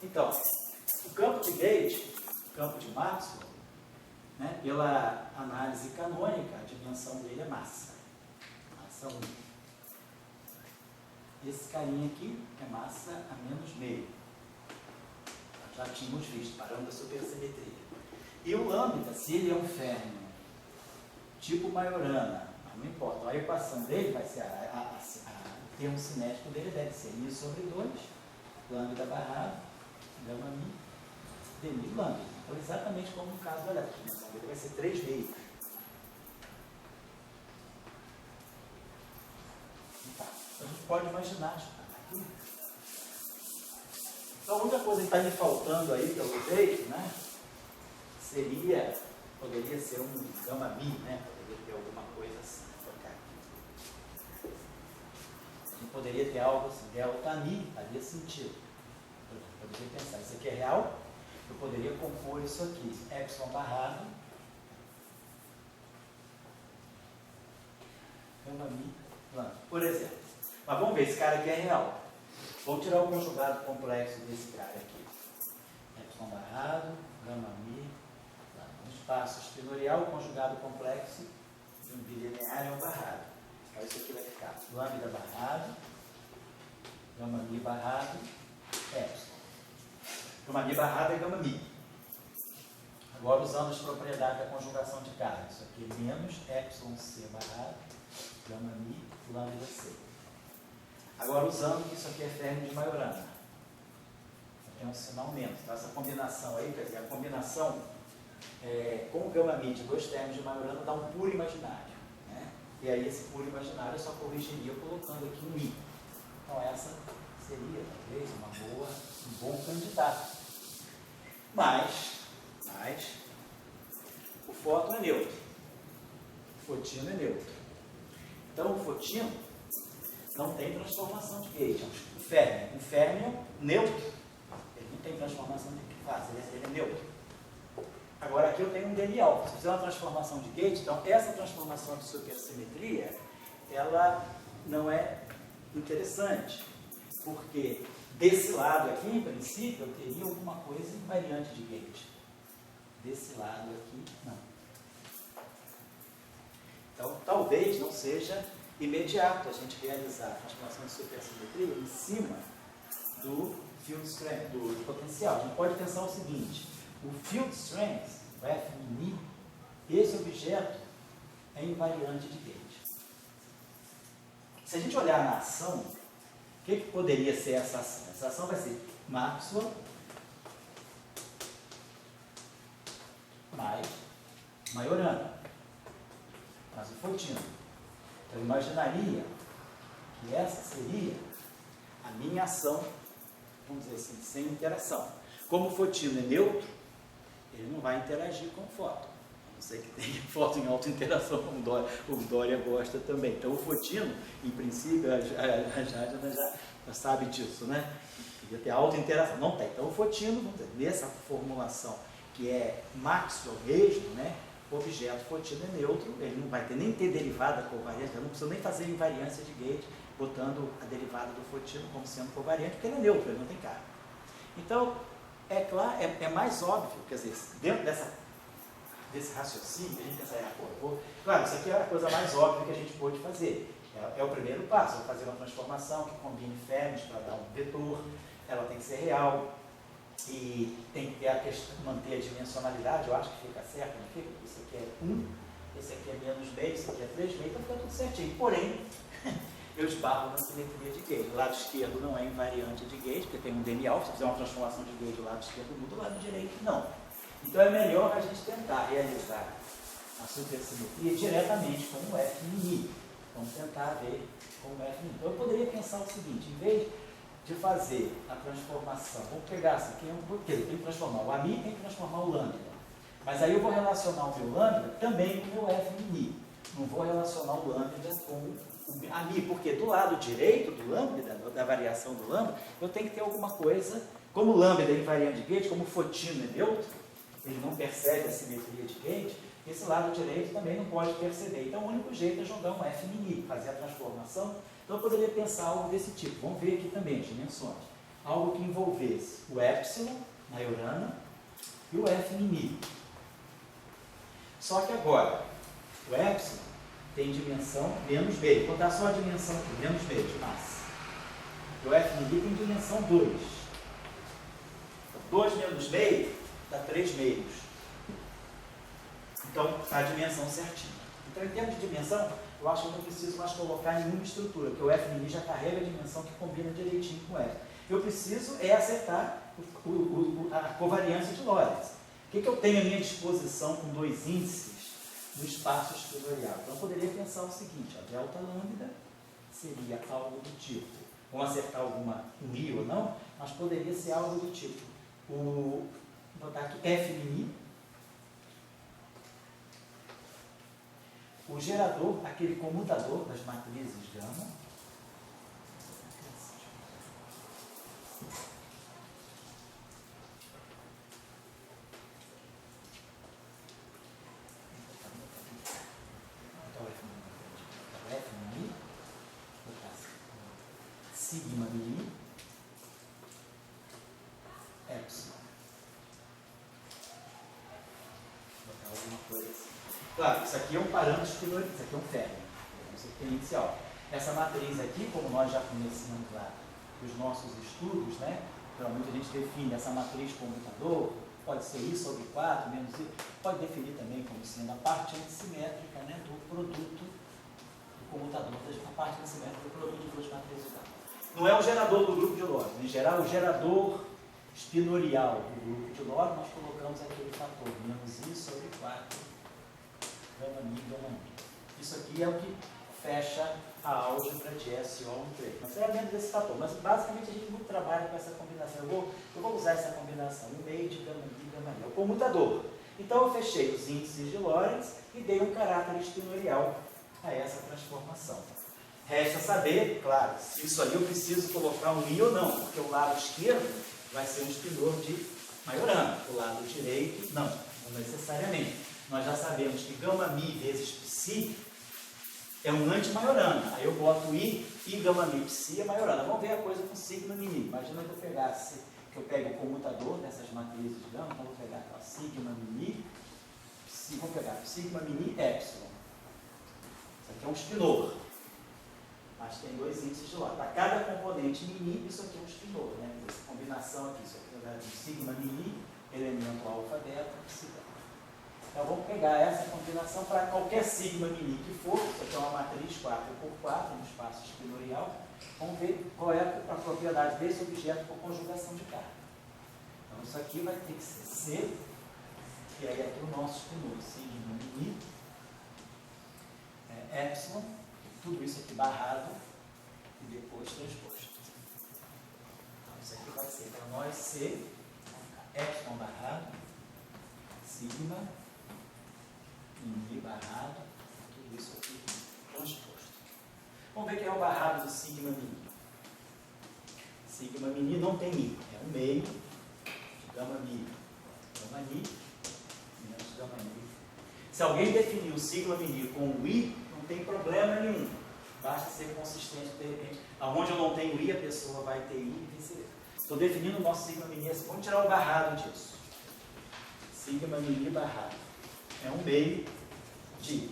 Então, o campo de Gauge, o campo de Maxwell, né, pela análise canônica, a dimensão dele é massa. Massa 1. Esse carinha aqui é massa a menos meio. Já tínhamos visto, parâmetro da supersimetria. E o lambda, se ele é um férmio tipo Majorana, não importa, a equação dele vai ser, o termo cinético dele deve ser I sobre 2, lambda barrado, gama mi, dmi lambda. Então, exatamente como no caso da elétrica, a dimensão dele vai ser 3 meios. Então, a gente pode imaginar aqui. Então, a única coisa que está me faltando aí, pelo jeito, né, poderia ser um gama mi, né? Poderia ter alguma coisa assim. A gente poderia ter algo assim, delta mi, faria sentido. Eu poderia pensar, isso aqui é real? Eu poderia compor isso aqui, epsilon barrado, gama mi, lambda, por exemplo. Mas vamos ver, esse cara aqui é real. Vamos tirar o conjugado complexo desse cara aqui. Epsilon barrado, gama mi, no espaço espinorial, o conjugado complexo de um bilinear é um barrado. Então isso aqui vai ficar lambda barrado, gama mi barrado, epsilon. Gama mi barrado é gama mi. Agora usando as propriedades da conjugação de carga. Isso aqui é menos epsilon c barrado, gama mi, lambda c. Agora, usando que isso aqui é férmio de Majorana. Tem um sinal menos. Então, essa combinação aí, quer dizer, a combinação com o gama mi de dois férmios de Majorana dá um puro imaginário. Né? E aí, esse puro imaginário eu só corrigiria colocando aqui um i. Então, essa seria, talvez, um bom candidato. Mas, o fóton é neutro. O fotino é neutro. Então, o fotino não tem transformação de Gauge. O férmio neutro, ele não tem transformação de fase, ele é neutro. Agora aqui eu tenho um dmi alfa. Se fizer uma transformação de Gauge, então essa transformação de supersimetria, ela não é interessante, porque desse lado aqui, em princípio, eu teria alguma coisa invariante de Gauge. Desse lado aqui, não. Então, talvez não seja imediato a gente realizar a transformação de supersimetria em cima do field strength, do potencial. A gente pode pensar o seguinte: o field strength, o F min, esse objeto é invariante de Gauge. Se a gente olhar na ação, o que poderia ser essa ação? Essa ação vai ser Maxwell mais Majorana, mais o fotino. Eu imaginaria que essa seria a minha ação, vamos dizer assim, sem interação. Como o fotino é neutro, ele não vai interagir com o fóton. A não ser que tenha fóton em alta interação, como o Dória gosta também. Então, o fotino, em princípio, a Jádina já sabe disso, né? Podia ter alta interação. Não tem. Então, o fotino, vamos dizer, nessa formulação que é Maxwell mesmo, né? O objeto fotino é neutro, ele não vai nem ter derivada covariante, eu não preciso nem fazer invariância de Gauge, botando a derivada do fotino como sendo covariante, porque ele é neutro, ele não tem carga. Então, é claro, é mais óbvio, quer dizer, dentro desse raciocínio, a gente pensa, claro, isso aqui é a coisa mais óbvia que a gente pode fazer. É o primeiro passo, fazer uma transformação que combine ferros para dar um vetor, ela tem que ser real, e tem que ter a questão, manter a dimensionalidade, eu acho que fica certo, não fica? Isso aqui é 1, esse aqui é menos meio, esse aqui é 3 meio, então fica tudo certinho. Porém, eu esbarro na simetria de gauge. O lado esquerdo não é invariante de gauge, porque tem um demi-alfa, se fizer uma transformação de gauge, o lado esquerdo muda, o lado direito não. Então é melhor a gente tentar realizar a supersimetria diretamente com o F'. Vamos tentar ver com o F'. Então eu poderia pensar o seguinte, em vez de fazer a transformação, vou pegar isso aqui, quer dizer, tem que transformar o AMI, tem que transformar o lambda. Mas aí eu vou relacionar o meu lambda também com o meu F'. Não vou relacionar o lambda com o AMI, porque do lado direito do lambda, da variação do lambda, eu tenho que ter alguma coisa, como o lambda é invariante de gauge, como o fotino é neutro, ele não percebe a simetria de gauge, esse lado direito também não pode perceber. Então o único jeito é jogar um F', fazer a transformação. Então eu poderia pensar algo desse tipo. Vamos ver aqui também as dimensões. Algo que envolvesse o epsilon, Majorana, e o F'. Só que agora, o epsilon tem dimensão menos meio. Vou dar só a dimensão aqui, menos meio de massa. O F' tem dimensão 2. 2 menos meio dá 3 meios. Então, a dimensão certinha. Então, em termos de dimensão, eu acho que eu não preciso mais colocar nenhuma estrutura, porque o F' já carrega a dimensão que combina direitinho com o F. Eu preciso acertar a covariância de Lorentz. O que eu tenho à minha disposição com dois índices no espaço espinorial? Então, eu poderia pensar o seguinte, a delta lambda seria algo do tipo, vamos acertar alguma I ou não, mas poderia ser algo do tipo, vou botar aqui F', o gerador, aquele comutador das matrizes gama, sigma mi, epsilon. Vou botar alguma coisa assim. Claro, isso aqui é um parâmetro espinorial, isso aqui é um ferro, isso aqui é inicial. Essa matriz aqui, como nós já conhecemos lá dos nossos estudos, né? Geralmente a gente define essa matriz comutador, pode ser I sobre 4, menos I, pode definir também como sendo a parte antissimétrica, né, do produto do comutador, a parte antissimétrica do produto de duas matrizes gama. Não é o gerador do grupo de Lorentz, em geral o gerador espinorial do grupo de Lorentz, nós colocamos aquele fator, menos I sobre 4, gama mi, gama mi. Isso aqui é o que fecha a álgebra de SO no 3. Mas é dentro desse fator. Mas basicamente a gente muito trabalha com essa combinação. Eu vou usar essa combinação, o meio de gama mi, gama mi. É o comutador. Então eu fechei os índices de Lorentz e dei um caráter espinorial a essa transformação. Resta saber, claro, se isso aí eu preciso colocar um I ou não, porque o lado esquerdo vai ser um espinor de Majorana, o lado direito não necessariamente. Nós já sabemos que gama mi vezes psi é um anti-Majorana. Aí eu boto I e gama mi psi é Majorana. Vamos ver a coisa com sigma mi. Imagina que eu pego o comutador dessas matrizes de gama, então eu vou pegar aqui, ó, sigma mi, psi, vou pegar sigma mi epsilon. Isso aqui é um espinor. Mas tem dois índices de Lorentz. Para cada componente mini, isso aqui é um espinor, né? Essa combinação aqui, isso aqui é um sigma mini, elemento alfa beta, psi beta. Então vamos pegar essa combinação para qualquer sigma mini que for, isso aqui é uma matriz 4x4, no espaço espinorial. Vamos ver qual é a propriedade desse objeto por conjugação de carga. Então isso aqui vai ter que ser C, que aí é aqui o nosso espinor, sigma mini, epsilon, tudo isso aqui barrado e depois transposto. Então isso aqui vai ser para nós C, epsilon barrado, sigma, mi barrado, tudo isso aqui transposto. Vamos ver quem é o barrado do sigma mini. Sigma mini não tem I, é um meio de gama mi menos gama mi. Se alguém definir o sigma mini com o I, não tem problema nenhum. Basta ser consistente, de repente. Aonde eu não tenho I, a pessoa vai ter I e vice-versa. Estou definindo o nosso sigma mini assim. Vamos tirar o barrado disso. Sigma mini barrado. É um meio de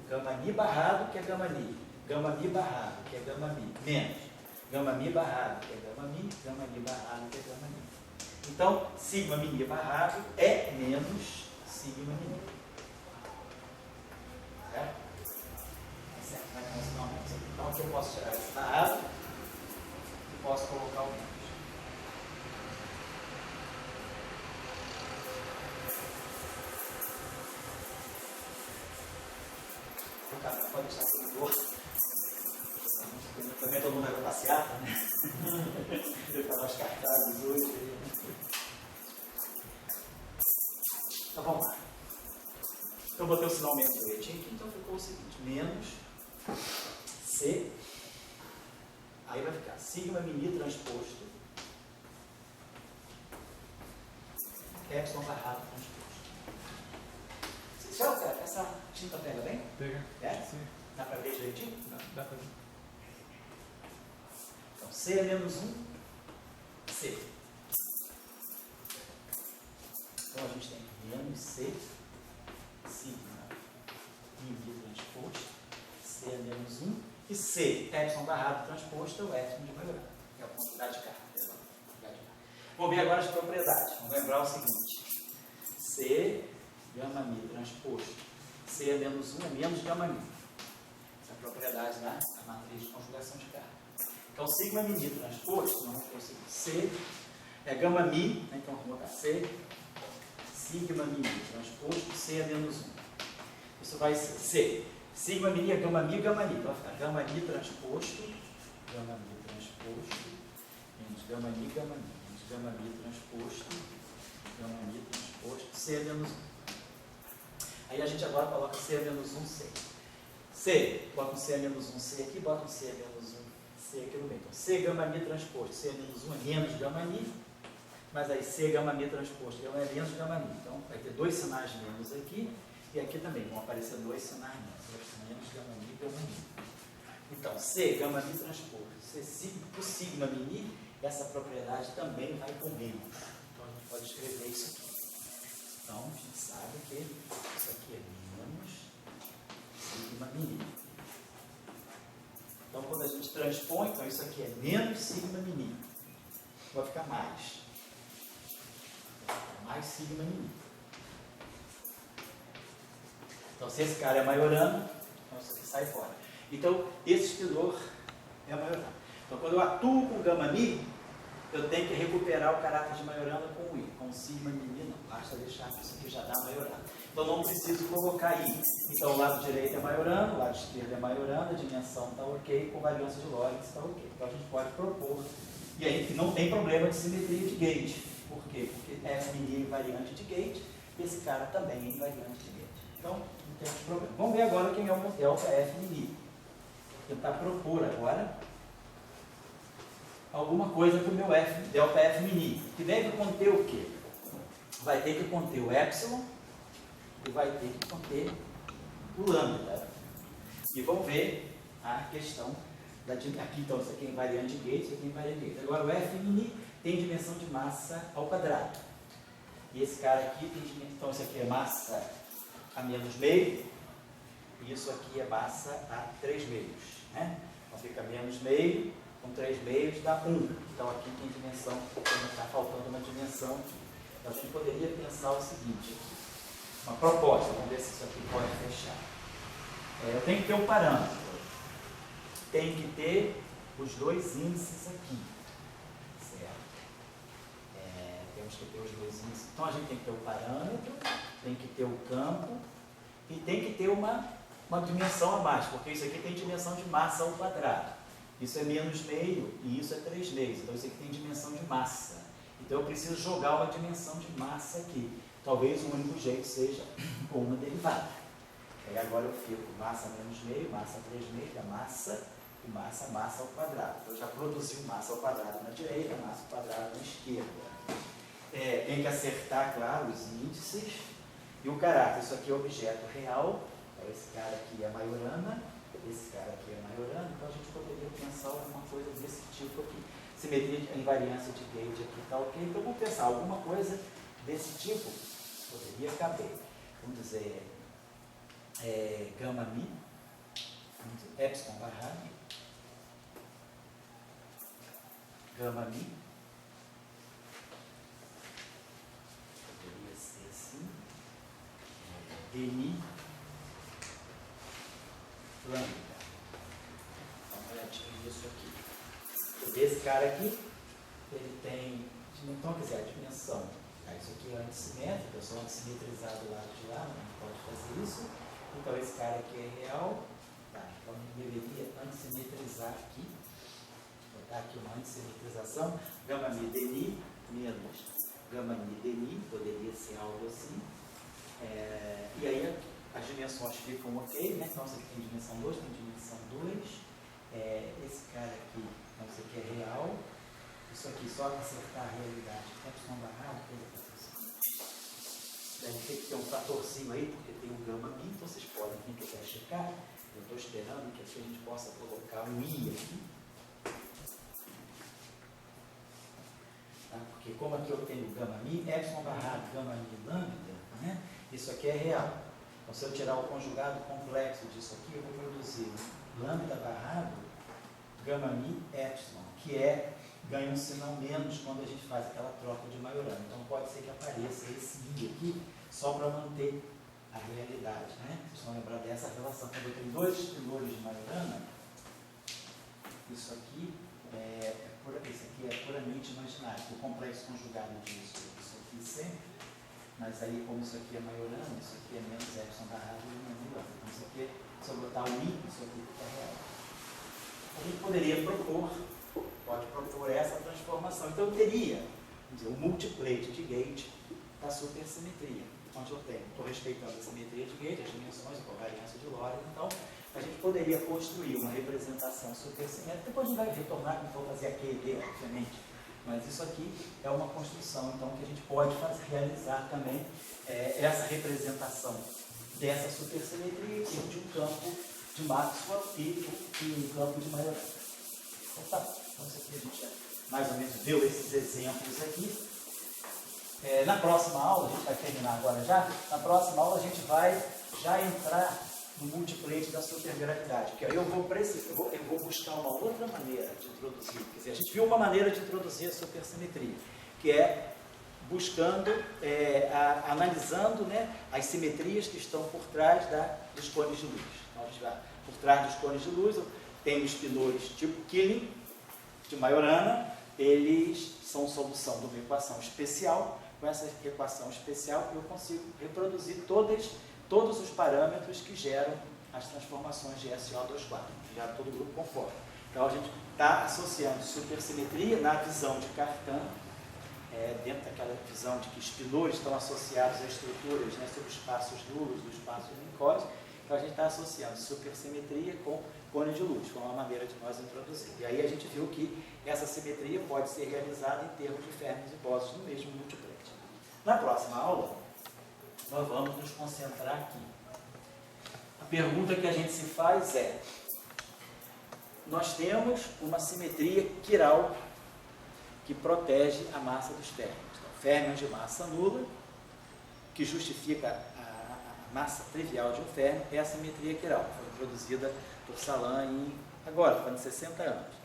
gama mi barrado, que é gama mi. Gama mi barrado, que é gama mi. Menos gama mi barrado, que é gama mi. Gama mi barrado, que é gama mi. Então, sigma mini barrado é menos sigma mini. Certo? Certo, vai funcionar menos. Então, aqui eu posso tirar esse barrado e posso colocar o menos. O cara pode deixar tudo torto. Também todo mundo vai para passear, né? Eu estava os cartazes hoje. Então vamos lá. Então eu botei o sinal menos direitinho aqui, então ficou o seguinte: menos C. Aí vai ficar sigma mini transposto epsilon barrado transposto. Essa tinta pega bem? Pega. É? Sim. Dá para ver direitinho? Dá para ver. Então, C é menos 1, C. Então, a gente tem menos C, sigma, mini transposto, C é menos 1, e C, epsilon barrado transposto, é o epsilon de maioria, que é a quantidade de carga. Vamos ver agora as propriedades. Vamos lembrar o seguinte: C, gama mi transposto, C é menos 1 é menos gama mi. Essa é a propriedade da matriz de conjugação de carga. Então, sigma mini transposto, vamos ver o seguinte: C é gama mi, né? Então vamos botar C, sigma mini transposto, C é menos 1. Isso vai ser C. Sigma mini é gama mi, gama mi. Então vai ficar gama mi transposto, menos gama mi, gama mi. Gama mi transposto, C é menos 1. Aí a gente agora coloca C é menos 1, C. C, bota um C é menos 1, C aqui, bota um C é menos 1, C aqui no meio. Então, C gama mi transposto, C é menos 1 é menos gama mi, mas aí C gama mi transposto é menos gama mi. Então, vai ter dois sinais menos aqui, e aqui também vão aparecer dois sinais menos gama mi, gama mi. Então, C gama mi transposto, C sigma mini, essa propriedade também vai com menos. Então, a gente pode escrever isso aqui. Então, a gente sabe que isso aqui é menos sigma mini. Então, quando a gente transpõe, então isso aqui é menos sigma mini. Vai ficar mais. Vai ficar mais sigma mini. Então, se esse cara é maiorano, então isso aqui sai fora. Então, esse espidor é maiorano. Então, quando eu atuo com gama mi, eu tenho que recuperar o caráter de maiorana com o I. Com sigma mini, não. Basta deixar que isso aqui já dá maiorana. Então, não preciso colocar I. Então, o lado direito é maiorana, o lado esquerdo é maiorana, a dimensão está ok, com variância de Lorentz está ok. Então, a gente pode propor. E aí, não tem problema de simetria de gauge. Por quê? Porque F mini é invariante de gauge, e esse cara também é invariante de gauge. Então, não temos problema. Vamos ver agora quem é o meu delta F mini. Vou tentar propor agora alguma coisa para o meu delta F mini, que deve conter o quê? Vai ter que conter o epsilon e vai ter que conter o lambda. E vamos ver a questão aqui, então, isso aqui é invariante de gauge, isso aqui é invariante de gauge. Agora, o F mini tem dimensão de massa ao quadrado. E esse cara aqui tem dimensão, então, isso aqui é massa a menos meio, e isso aqui é massa a 3 meios. Né? Então, fica menos meio, com 3 meios dá 1. Então, aqui tem dimensão, está faltando uma dimensão. Então, a gente poderia pensar o seguinte aqui. Uma proposta, vamos ver se isso aqui pode fechar. Eu tenho que ter um parâmetro. Tem que ter os dois índices aqui. Certo? Temos que ter os dois índices. Então, a gente tem que ter o parâmetro, tem que ter o campo e tem que ter uma dimensão a mais, porque isso aqui tem dimensão de massa ao quadrado. Isso é menos meio e isso é 3 meios. Então, isso aqui tem dimensão de massa. Então, eu preciso jogar uma dimensão de massa aqui. Talvez o único jeito seja com uma derivada. Aí agora eu fico massa menos meio, massa 3 meios, da massa e massa ao quadrado. Então, eu já produzi massa ao quadrado na direita, massa ao quadrado na esquerda. Tem que acertar, claro, os índices e o caráter. Isso aqui é objeto real. Então, esse cara aqui é maiorana, esse cara aqui é maiorana. Então, a gente poderia pensar alguma coisa desse tipo aqui. simetria de invariância de gauge aqui está ok. Então vamos pensar, alguma coisa desse tipo poderia caber. Vamos dizer, gama mi, vamos dizer, epsilon barrado, gama mi, poderia ser assim, dmi, lambda. Dá uma olhadinha nisso aqui. Esse cara aqui, ele tem, então quer dizer, a dimensão. Isso aqui é antissimétrico, eu sou antissimetrizado do lado de lá, não pode fazer isso. Então esse cara aqui é real. Tá, então eu deveria antissimetrizar aqui. Vou botar aqui uma antissimetrização. Gama mi dni menos gama mi dni, poderia ser algo assim. E aí as dimensões ficam ok, né? Então isso aqui tem dimensão 2, tem dimensão 2. Esse cara aqui, então isso aqui é real. Isso aqui, só para acertar a realidade, epsilon barrado, deve ter que ter um fatorzinho aí, porque tem um gama mi, então vocês podem, quem quiser checar, eu estou esperando que aqui a gente possa colocar um i aqui. Tá? Porque como aqui eu tenho gama mi, epsilon barrado, gama mi lambda, né? Isso aqui é real. Então se eu tirar o conjugado complexo disso aqui, eu vou produzir lambda barrado, gama mi epsilon, que é ganha um sinal menos quando a gente faz aquela troca de Majorana. Então pode ser que apareça esse i aqui só para manter a realidade, né? Vocês vão lembrar dessa relação. Quando eu tenho dois espinores de Majorana, isso aqui é puramente imaginário. O complexo conjugado disso, isso aqui sempre, mas aí como isso aqui é Majorana, isso aqui é menos epsilon barrado e menos lambda. Então isso aqui, se eu botar o i, isso aqui é real. A gente poderia pode propor essa transformação. Então eu teria, vamos dizer, o multiplete de gauge da supersimetria, onde eu tenho, estou respeitando a simetria de gauge, as dimensões, a covariância de Lorentz, então a gente poderia construir uma representação supersimétrica. Depois a gente vai retornar quando for fazer a QED, obviamente, mas isso aqui é uma construção então que a gente pode realizar também essa representação dessa supersimetria de um campo de Maxwell e um campo de Majorana. Então tá. Então, isso aqui a gente já mais ou menos viu esses exemplos aqui. Na próxima aula, a gente vai terminar agora já, na próxima aula a gente vai já entrar no multiplete da supergravidade, porque aí eu vou buscar uma outra maneira de introduzir. Quer dizer, a gente viu uma maneira de introduzir a supersimetria, que é buscando, analisando, né, as simetrias que estão por trás dos cones de luz. Então, a gente vai por trás dos cones de luz, tem os espinores tipo Killing, de Majorana, eles são solução de uma equação especial. Com essa equação especial eu consigo reproduzir todos os parâmetros que geram as transformações de SO2,4, que geram todo o grupo conforme. Então a gente está associando supersimetria na visão de Cartan, dentro daquela visão de que espinores estão associados a estruturas, né, sobre espaços nulos, do espaço de Minkowski. Então a gente está associando supersimetria com cone de luz, foi uma maneira de nós introduzir. E aí a gente viu que essa simetria pode ser realizada em termos de Fermi e Bose no mesmo multiplete. Na próxima aula, nós vamos nos concentrar aqui. A pergunta que a gente se faz é: nós temos uma simetria quiral que protege a massa dos férmions. Então, férmions de massa nula, que justifica a massa trivial de um férmion, é a simetria quiral. Foi introduzida por Salan agora, falando de 60 anos.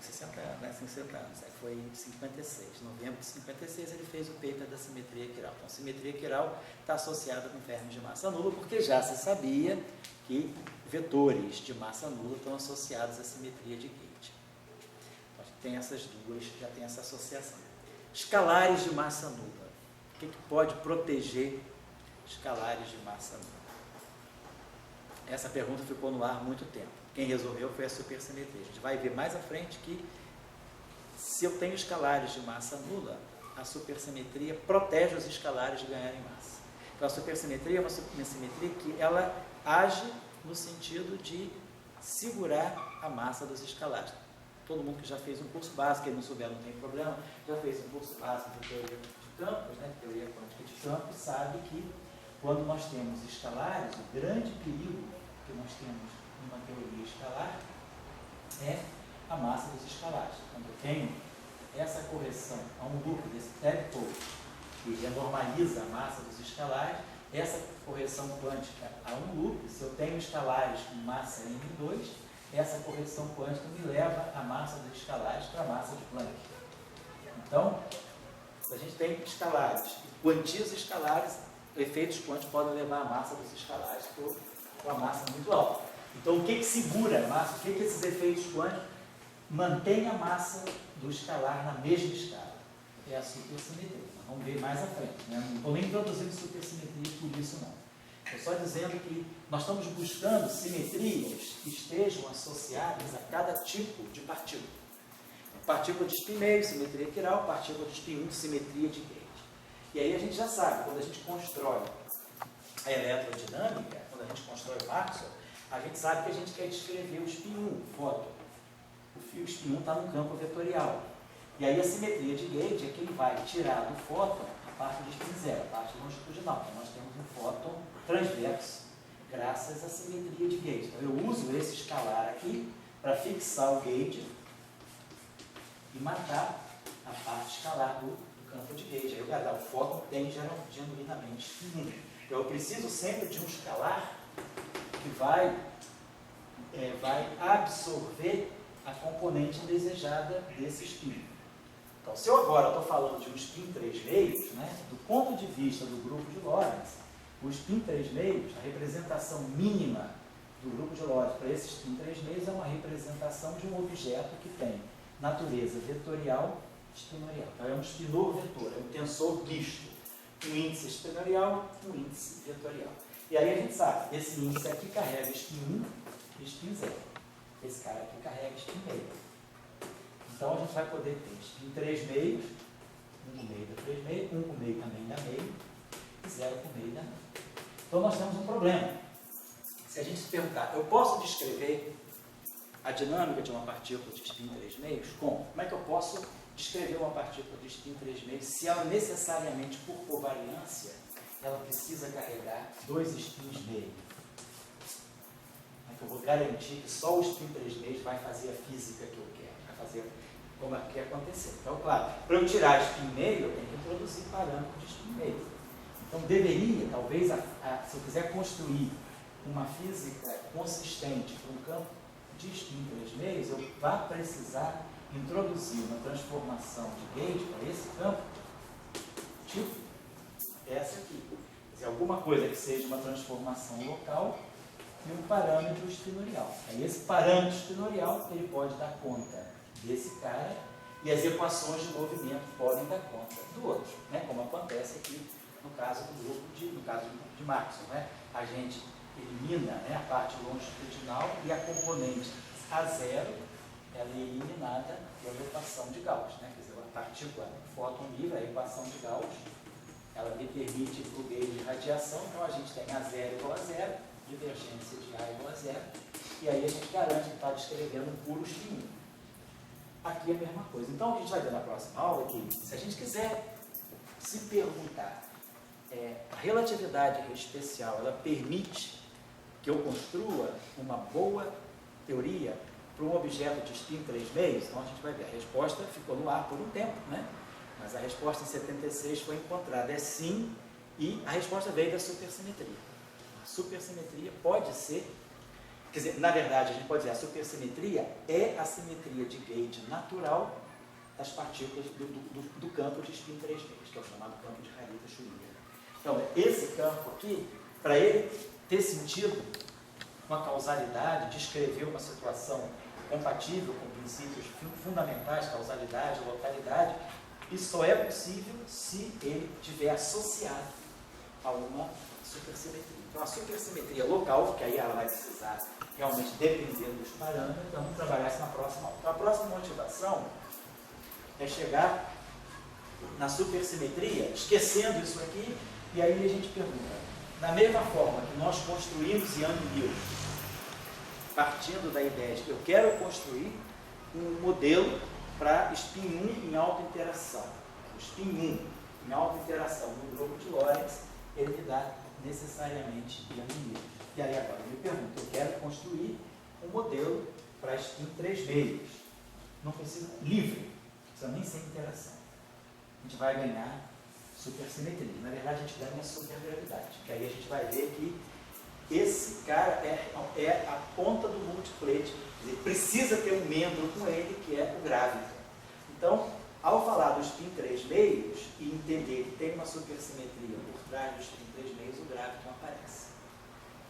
60 anos, né? 60 anos. Foi em 56. Em novembro de 56 ele fez o paper da simetria quiral. Então, a simetria quiral está associada com férmions de massa nula, porque já se sabia que vetores de massa nula estão associados à simetria de gauge. Então, tem essas duas, já tem essa associação. Escalares de massa nula. O que pode proteger escalares de massa nula? Essa pergunta ficou no ar há muito tempo. Quem resolveu foi a supersimetria. A gente vai ver mais à frente que, se eu tenho escalares de massa nula, a supersimetria protege os escalares de ganharem massa. Então, a supersimetria é uma simetria que ela age no sentido de segurar a massa dos escalares. Todo mundo que já fez um curso básico, quem não souber não tem problema, já fez um curso básico de teoria de campos, né, teoria quântica de campos, sabe que quando nós temos escalares, o grande perigo que nós temos numa teoria escalar é a massa dos escalares. Quando eu tenho essa correção a um loop desse tag-pole, que normaliza a massa dos escalares, essa correção quântica a um loop, se eu tenho escalares com massa M2, essa correção quântica me leva a massa dos escalares para a massa de Planck. Então, se a gente tem escalares e quantiza escalares, efeitos quânticos podem levar a massa dos escalares para uma massa muito alta. Então, o que segura a massa? O que esses efeitos quânticos mantêm a massa do escalar na mesma escala? É a supersimetria. Vamos ver mais à frente, né? Não estou nem introduzindo supersimetria por isso não. Estou só dizendo que nós estamos buscando simetrias que estejam associadas a cada tipo de partícula. Partícula de spin meio, simetria quiral, partícula de spin 1, simetria de gauge. E aí a gente já sabe, quando a gente constrói a eletrodinâmica, quando a gente constrói o Maxwell, a gente sabe que a gente quer descrever o spin 1, o fóton. O fio spin 1 está no campo vetorial. E aí a simetria de gauge é que ele vai tirar do fóton a parte de spin 0, a parte longitudinal. Então nós temos um fóton transverso, graças à simetria de gauge. Então eu uso esse escalar aqui para fixar o gauge e matar a parte escalar do campo de gauge. Aí o fóton tem genuinamente spin 1. Então eu preciso sempre de um escalar que vai absorver a componente desejada desse spin. Então, se eu agora estou falando de um spin 3 meios, né, do ponto de vista do grupo de Lorentz, o spin 3 meios, a representação mínima do grupo de Lorentz para esse spin 3 meios é uma representação de um objeto que tem natureza vetorial e spinorial. Então, é um spinor vetor, é um tensor misto, um índice spinorial e um índice vetorial. E aí a gente sabe, esse índice aqui carrega spin 1 e spin 0. Esse cara aqui carrega spin meio. Então a gente vai poder ter spin 3 meios, 1 com meio da 3 meio, 1 com meio também da meio, e 0 com meio da meio. Então nós temos um problema. Se a gente se perguntar, eu posso descrever a dinâmica de uma partícula de spin 3 meios? Como? Como é que eu posso descrever uma partícula de spin 3 meios se ela necessariamente, por covariância, ela precisa carregar 2 spins meio? Eu vou garantir que só o spin 3 meios vai fazer a física que eu quero, vai fazer como é que acontecer. Então, claro, para eu tirar spin meio, eu tenho que introduzir parâmetros de spin meio. Então, deveria, talvez, se eu quiser construir uma física consistente para um campo de spin 3 meios, eu vou precisar introduzir uma transformação de gauge para esse campo, tipo essa aqui. Quer dizer, alguma coisa que seja uma transformação local e um parâmetro espinorial. Aí esse parâmetro espinorial ele pode dar conta desse cara e as equações de movimento podem dar conta do outro, né? Como acontece aqui no caso do grupo de Maxwell, né? A gente elimina, né, a parte longitudinal e a componente A0 ela é eliminada pela equação de Gauss, né? Quer dizer, a partícula fóton livre, a equação de Gauss, ela me permite o gauge de radiação, então a gente tem A0 igual a 0, divergência de A igual a 0, e aí a gente garante que está descrevendo um puro spin 1. Aqui é a mesma coisa. Então, o que a gente vai ver na próxima aula é que, se a gente quiser se perguntar, a relatividade especial, ela permite que eu construa uma boa teoria para um objeto de spin 3 meios? Então, a gente vai ver. A resposta ficou no ar por um tempo, né? Mas a resposta em 76 foi encontrada. É sim, e a resposta veio da supersimetria. A supersimetria pode ser, quer dizer, na verdade, a gente pode dizer, a supersimetria é a simetria de gauge natural das partículas do campo de spin 3 meios, que é o chamado campo de Harita-Schrödinger. Então, esse campo aqui, para ele ter sentido uma causalidade, descrever uma situação compatível com princípios fundamentais, causalidade, localidade, isso só é possível se ele estiver associado a uma supersimetria. Então, a supersimetria local, que aí ela vai precisar realmente depender dos parâmetros, então vamos trabalhar isso na próxima aula. Então, a próxima motivação é chegar na supersimetria, esquecendo isso aqui, e aí a gente pergunta, da mesma forma que nós construímos Young Mills, partindo da ideia de que eu quero construir um modelo para spin 1 em alta interação. O spin 1 em alta interação no grupo de Lorentz, ele me dá necessariamente Young Mills. E aí agora eu me pergunto, eu quero construir um modelo para spin 3 meios. Não precisa livre. precisa nem ser interação. A gente vai ganhar supersimetria. Na verdade, a gente ganha supergravidade. Que aí a gente vai ver que esse cara é a ponta do multiplete. Quer dizer, precisa ter um membro com ele, que é o grávido. Então, ao falar do spin 3 meios e entender que tem uma supersimetria por trás do spin 3 meios, o grávido não aparece.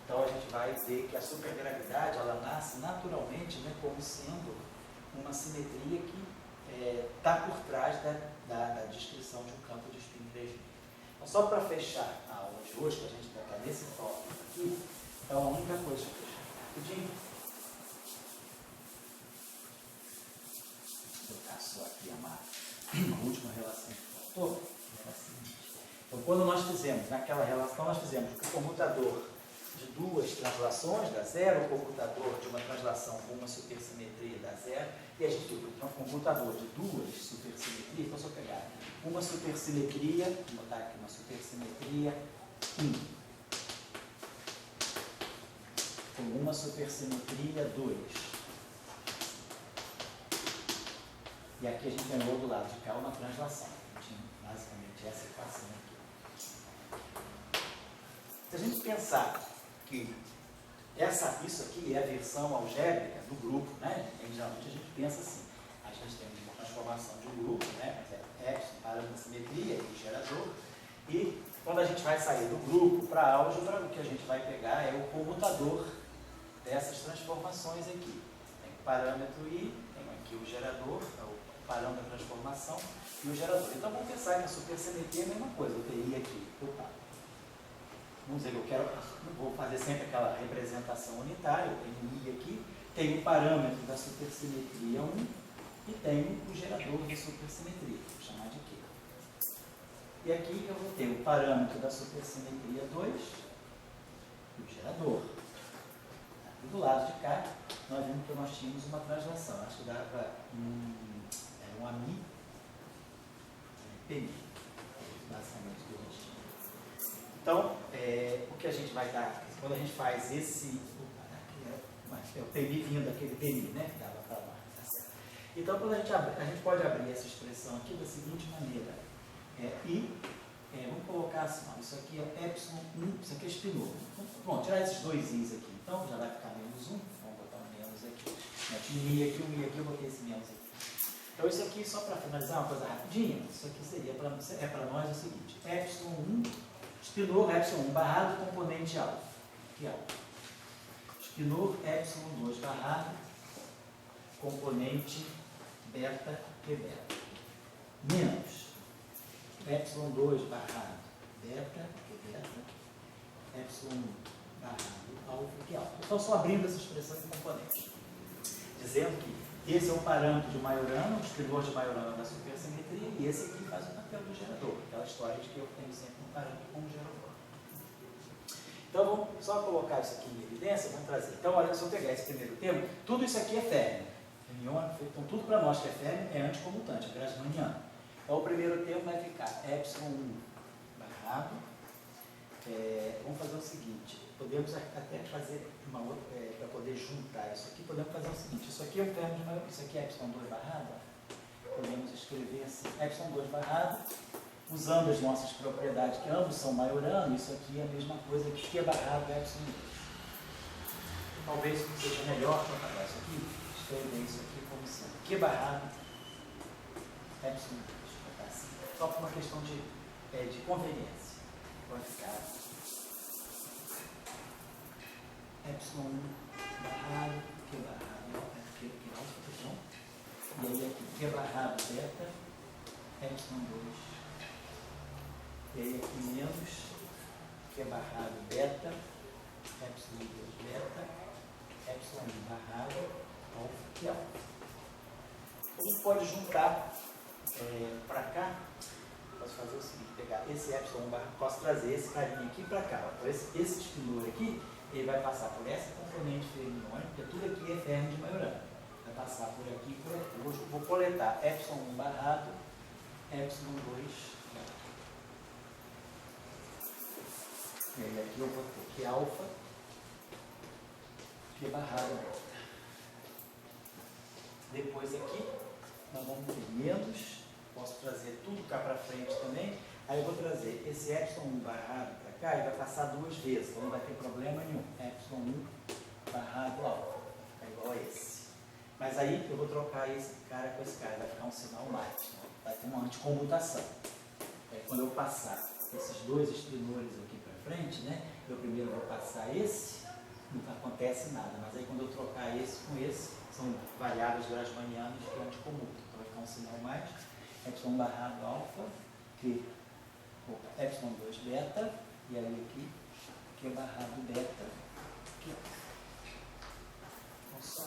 Então, a gente vai ver que a supergravidade, ela nasce naturalmente, né, como sendo uma simetria que está por trás da descrição de um campo de spin 3 meios. Então, só para fechar a aula de hoje, que a gente vai estar nesse tópico aqui, então a única coisa que eu fechar rapidinho. Vou botar só aqui a última relação que faltou. Então, quando nós fizemos, naquela relação, nós fizemos o comutador de duas translações dá zero, o comutador de uma translação com uma supersimetria dá zero, e a gente tem um comutador de duas supersimetrias. Então, se eu pegar uma supersimetria, vou botar aqui uma supersimetria 1, com uma supersimetria 2, e aqui a gente ganhou do lado de cá uma translação. Basicamente essa equação aqui. Se a gente pensar que isso aqui é a versão algébrica do grupo, né? Geralmente a gente pensa assim, a gente tem uma transformação de um grupo, né? Epsilon, parâmetro de simetria e gerador, e quando a gente vai sair do grupo para a álgebra, o que a gente vai pegar é o comutador dessas transformações aqui. Tem o parâmetro I, tem aqui o gerador, o parâmetro da transformação e o gerador. Então vamos pensar que a supersimetria é a mesma coisa, eu teria aqui, vamos dizer que eu vou fazer sempre aquela representação unitária, eu tenho I aqui, tenho o parâmetro da supersimetria 1 e tenho o gerador da supersimetria, vou chamar de Q. E aqui eu vou ter o parâmetro da supersimetria 2 e o gerador. E do lado de cá, nós vimos que nós tínhamos uma translação, acho que dá para um AMI, PMI, basicamente o que a gente tinha. Então, o que a gente vai dar, quando a gente faz esse, é o PMI vindo daquele PMI, né, que dava para lá, tá certo? Então, quando a gente pode abrir essa expressão aqui da seguinte maneira, vamos colocar assim, ó, isso aqui é epsilon 1, isso aqui é espinoso. Bom, tirar esses dois i's aqui, então já vai ficar menos 1, vamos botar um menos aqui. Tinha um i aqui, eu botei esse menos aqui. Então isso aqui, só para finalizar uma coisa rapidinha, isso aqui seria para nós o seguinte, epsilon 1, espinor epsilon 1 barrado componente alfa, que é alfa. Espinor epsilon 2 barrado componente beta que beta. Menos epsilon 2 barrado beta que beta, epsilon 1 barrado alfa que alfa. Então só abrindo essa expressão em componentes, dizendo que esse é o parâmetro de Majorana, o espinor de Majorana da supersimetria, e esse aqui faz o papel do gerador, aquela história de que eu tenho sempre um parâmetro como gerador. Então vamos só colocar isso aqui em evidência, vamos trazer. Então olha, se eu pegar esse primeiro termo, tudo isso aqui é férmio. Então tudo para nós que é férmio é anticomutante, é grasmaniano. Então o primeiro termo vai ficar epsilon 1 barrado. Vamos fazer o seguinte, podemos até fazer uma outra, para poder juntar isso aqui, podemos fazer o seguinte, isso aqui é o termo de maior, isso aqui é epsilon 2 barrado, podemos escrever assim, epsilon 2 barrado, usando as nossas propriedades, que ambos são Majorano, isso aqui é a mesma coisa que Q barrado epsilon 2. Talvez seja melhor para trabalhar isso aqui, escrever isso aqui como sendo Q barrado epsilon 2, assim, só por uma questão de conveniência. Vai ficar epsilon 1 barrado, Q barrado, Q alfa, e aí aqui Q barrado beta, epsilon 2, e aí aqui menos Q barrado beta, epsilon 2 beta, epsilon 1 barrado, alfa e alfa. A gente pode juntar para cá. Posso fazer o seguinte, pegar esse epsilon barra, posso trazer esse carinha aqui para cá. Então, esse espinor aqui, ele vai passar por essa componente fermiônica, porque tudo aqui é férmio de Majorana. Vai passar por aqui e por aqui. Hoje eu vou coletar epsilon 1 barrado, epsilon 2 barrado. E aí aqui eu vou ter que alfa, que barrado delta. Depois aqui, nós vamos ter menos, posso trazer tudo cá para frente também, aí eu vou trazer esse epsilon barrado para cá e vai passar duas vezes, então não vai ter problema nenhum. Epsilon 1 barrado alfa, é igual a esse. Mas aí eu vou trocar esse cara com esse cara, vai ficar um sinal mais, né? Vai ter uma anticomutação. Quando eu passar esses dois estrenores aqui para frente, né, eu primeiro vou passar esse, não acontece nada, mas aí quando eu trocar esse com esse, são variáveis grassmannianas que anticomutam. Então vai ficar um sinal mais, epsilon barrado alfa, que epsilon 2 beta, e aí aqui, que é barrado beta, aqui, ó. Só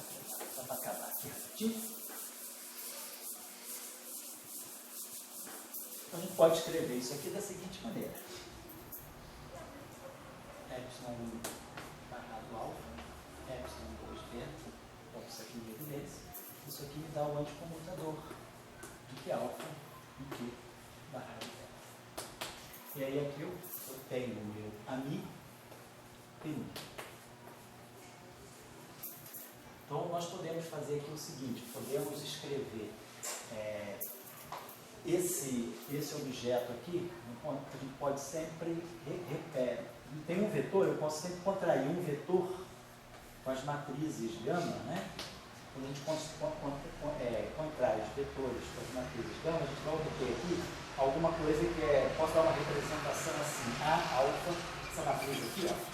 para acabar aqui rapidinho. Então, a gente pode escrever isso aqui da seguinte maneira. Epsilon 1 barrado alfa, epsilon 2 beta, bom, isso aqui em evidência. Isso aqui me dá o anticomutador de que alfa e que barrado beta. E aí aqui eu tenho o meu ami P1. Então, nós podemos fazer aqui o seguinte, podemos escrever esse objeto aqui, a gente pode sempre, tem um vetor, eu posso sempre contrair um vetor com as matrizes gama, né? Quando a gente contrai os vetores com as matrizes gama, a gente vai obter aqui alguma coisa que posso dar uma representação assim, A alfa, essa matriz aqui, ó.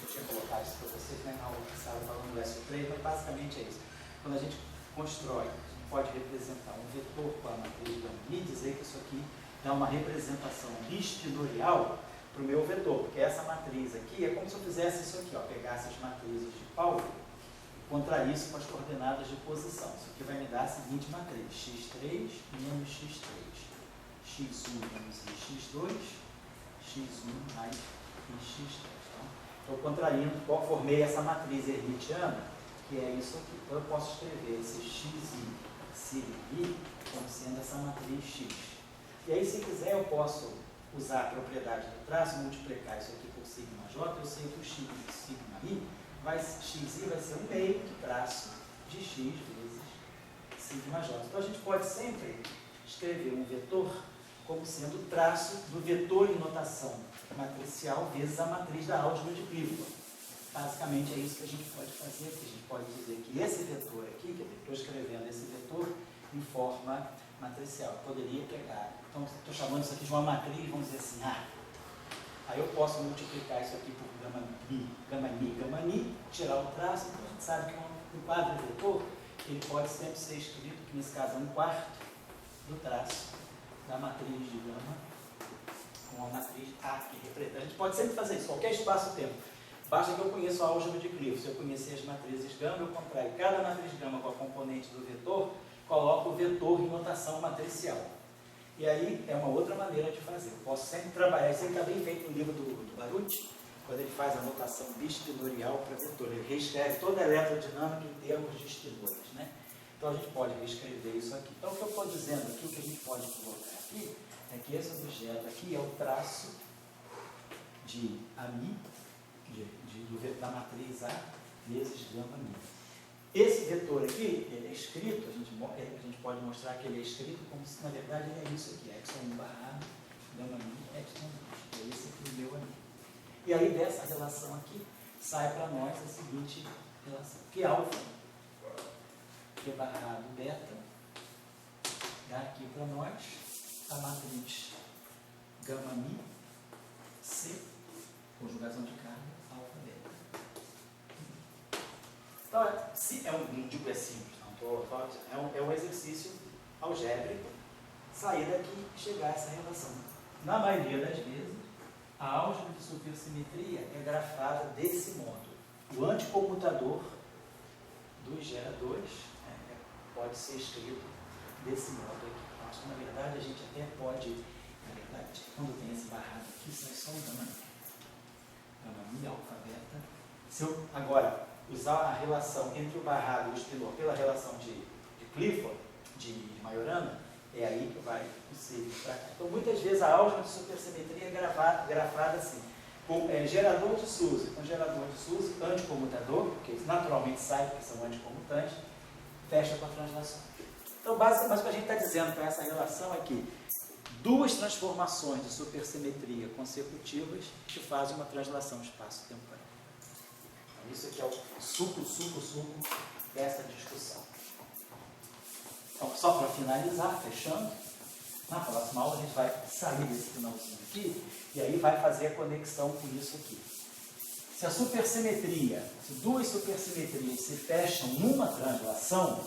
Eu tinha colocado isso para vocês, né, na aula que estava falando do S3, mas basicamente é isso. Quando a gente constrói, pode representar um vetor com a matriz gama e dizer que isso aqui dá uma representação bispinorial para o meu vetor, porque essa matriz aqui é como se eu fizesse isso aqui, ó, pegasse as matrizes de Pauli e contraísse com as coordenadas de posição. Isso aqui vai me dar a seguinte matriz, x3 menos x3, x1 menos x2, x1 mais x3. Estou contraindo, formei essa matriz hermitiana, que é isso aqui. Então eu posso escrever esse xi I como sendo essa matriz X. E aí, se quiser, eu posso usar a propriedade do traço, multiplicar isso aqui por sigma J, eu sei que o X sigma I, XI vai ser um meio do traço de X vezes sigma J. Então a gente pode sempre escrever um vetor como sendo o traço do vetor em notação matricial vezes a matriz da álgebra de Clifford. Basicamente é isso que a gente pode fazer aqui. A gente pode dizer que esse vetor aqui, que eu estou escrevendo esse vetor em forma matricial. Eu poderia pegar, então estou chamando isso aqui de uma matriz, vamos dizer assim, aí eu posso multiplicar isso aqui por gama ni, tirar o traço, então a gente sabe que um quadro vetor, ele pode sempre ser escrito, que nesse caso é um quarto do traço da matriz de gama com a matriz A que representa. A gente pode sempre fazer isso, qualquer espaço-tempo. Basta que eu conheça a álgebra de Clifford. Se eu conhecer as matrizes gama, eu contraio cada matriz gama com a componente do vetor, coloco o vetor em notação matricial. E aí é uma outra maneira de fazer. Eu posso sempre trabalhar, isso aí está bem feito no livro do Baruch, quando ele faz a notação bispinorial para vetor. Ele reescreve toda a eletrodinâmica em termos de espinores, né? Então a gente pode reescrever isso aqui. Então o que eu estou dizendo aqui, o que a gente pode colocar aqui, é que esse objeto aqui é o traço de ami, da matriz A vezes gama mi. Esse vetor aqui, ele é escrito, a gente pode mostrar que ele é escrito como se, na verdade, ele é isso aqui, epsilon barrado, gama mi, epsilon 2. É esse aqui o meu ami. E aí, dessa relação aqui, sai para nós a seguinte relação, que alfa, que barrado beta, dá aqui para nós a matriz gama mi, C, conjugação de carga, alfa beta. Então, não digo é simples, não, é um exercício algébrico, sair daqui e chegar a essa relação. Na maioria das vezes, a álgebra de supersimetria é grafada desse modo. O anticomutador dos geradores pode ser escrito desse modo aqui. Eu acho que, na verdade, a gente até pode, na verdade, quando tem esse barrado aqui, sai só um gama mi, alfa beta. Se eu agora usar a relação entre o barrado e o espinor pela relação de Clifford, de Majorana, é aí que vai possível para cá. Então, muitas vezes a álgebra de supersimetria é grafada assim, com gerador de SUSY. Então, gerador de SUSY, anticomutador, porque naturalmente sai porque são anticomutantes, fecha com a translação. Então, basicamente, o que a gente está dizendo com essa relação é que duas transformações de supersimetria consecutivas te fazem uma translação espaço-temporal. Então, isso aqui é o suco dessa discussão. Então, só para finalizar, fechando, na próxima aula a gente vai sair desse finalzinho aqui e aí vai fazer a conexão com isso aqui. Se a supersimetria, se duas supersimetrias se fecham numa translação,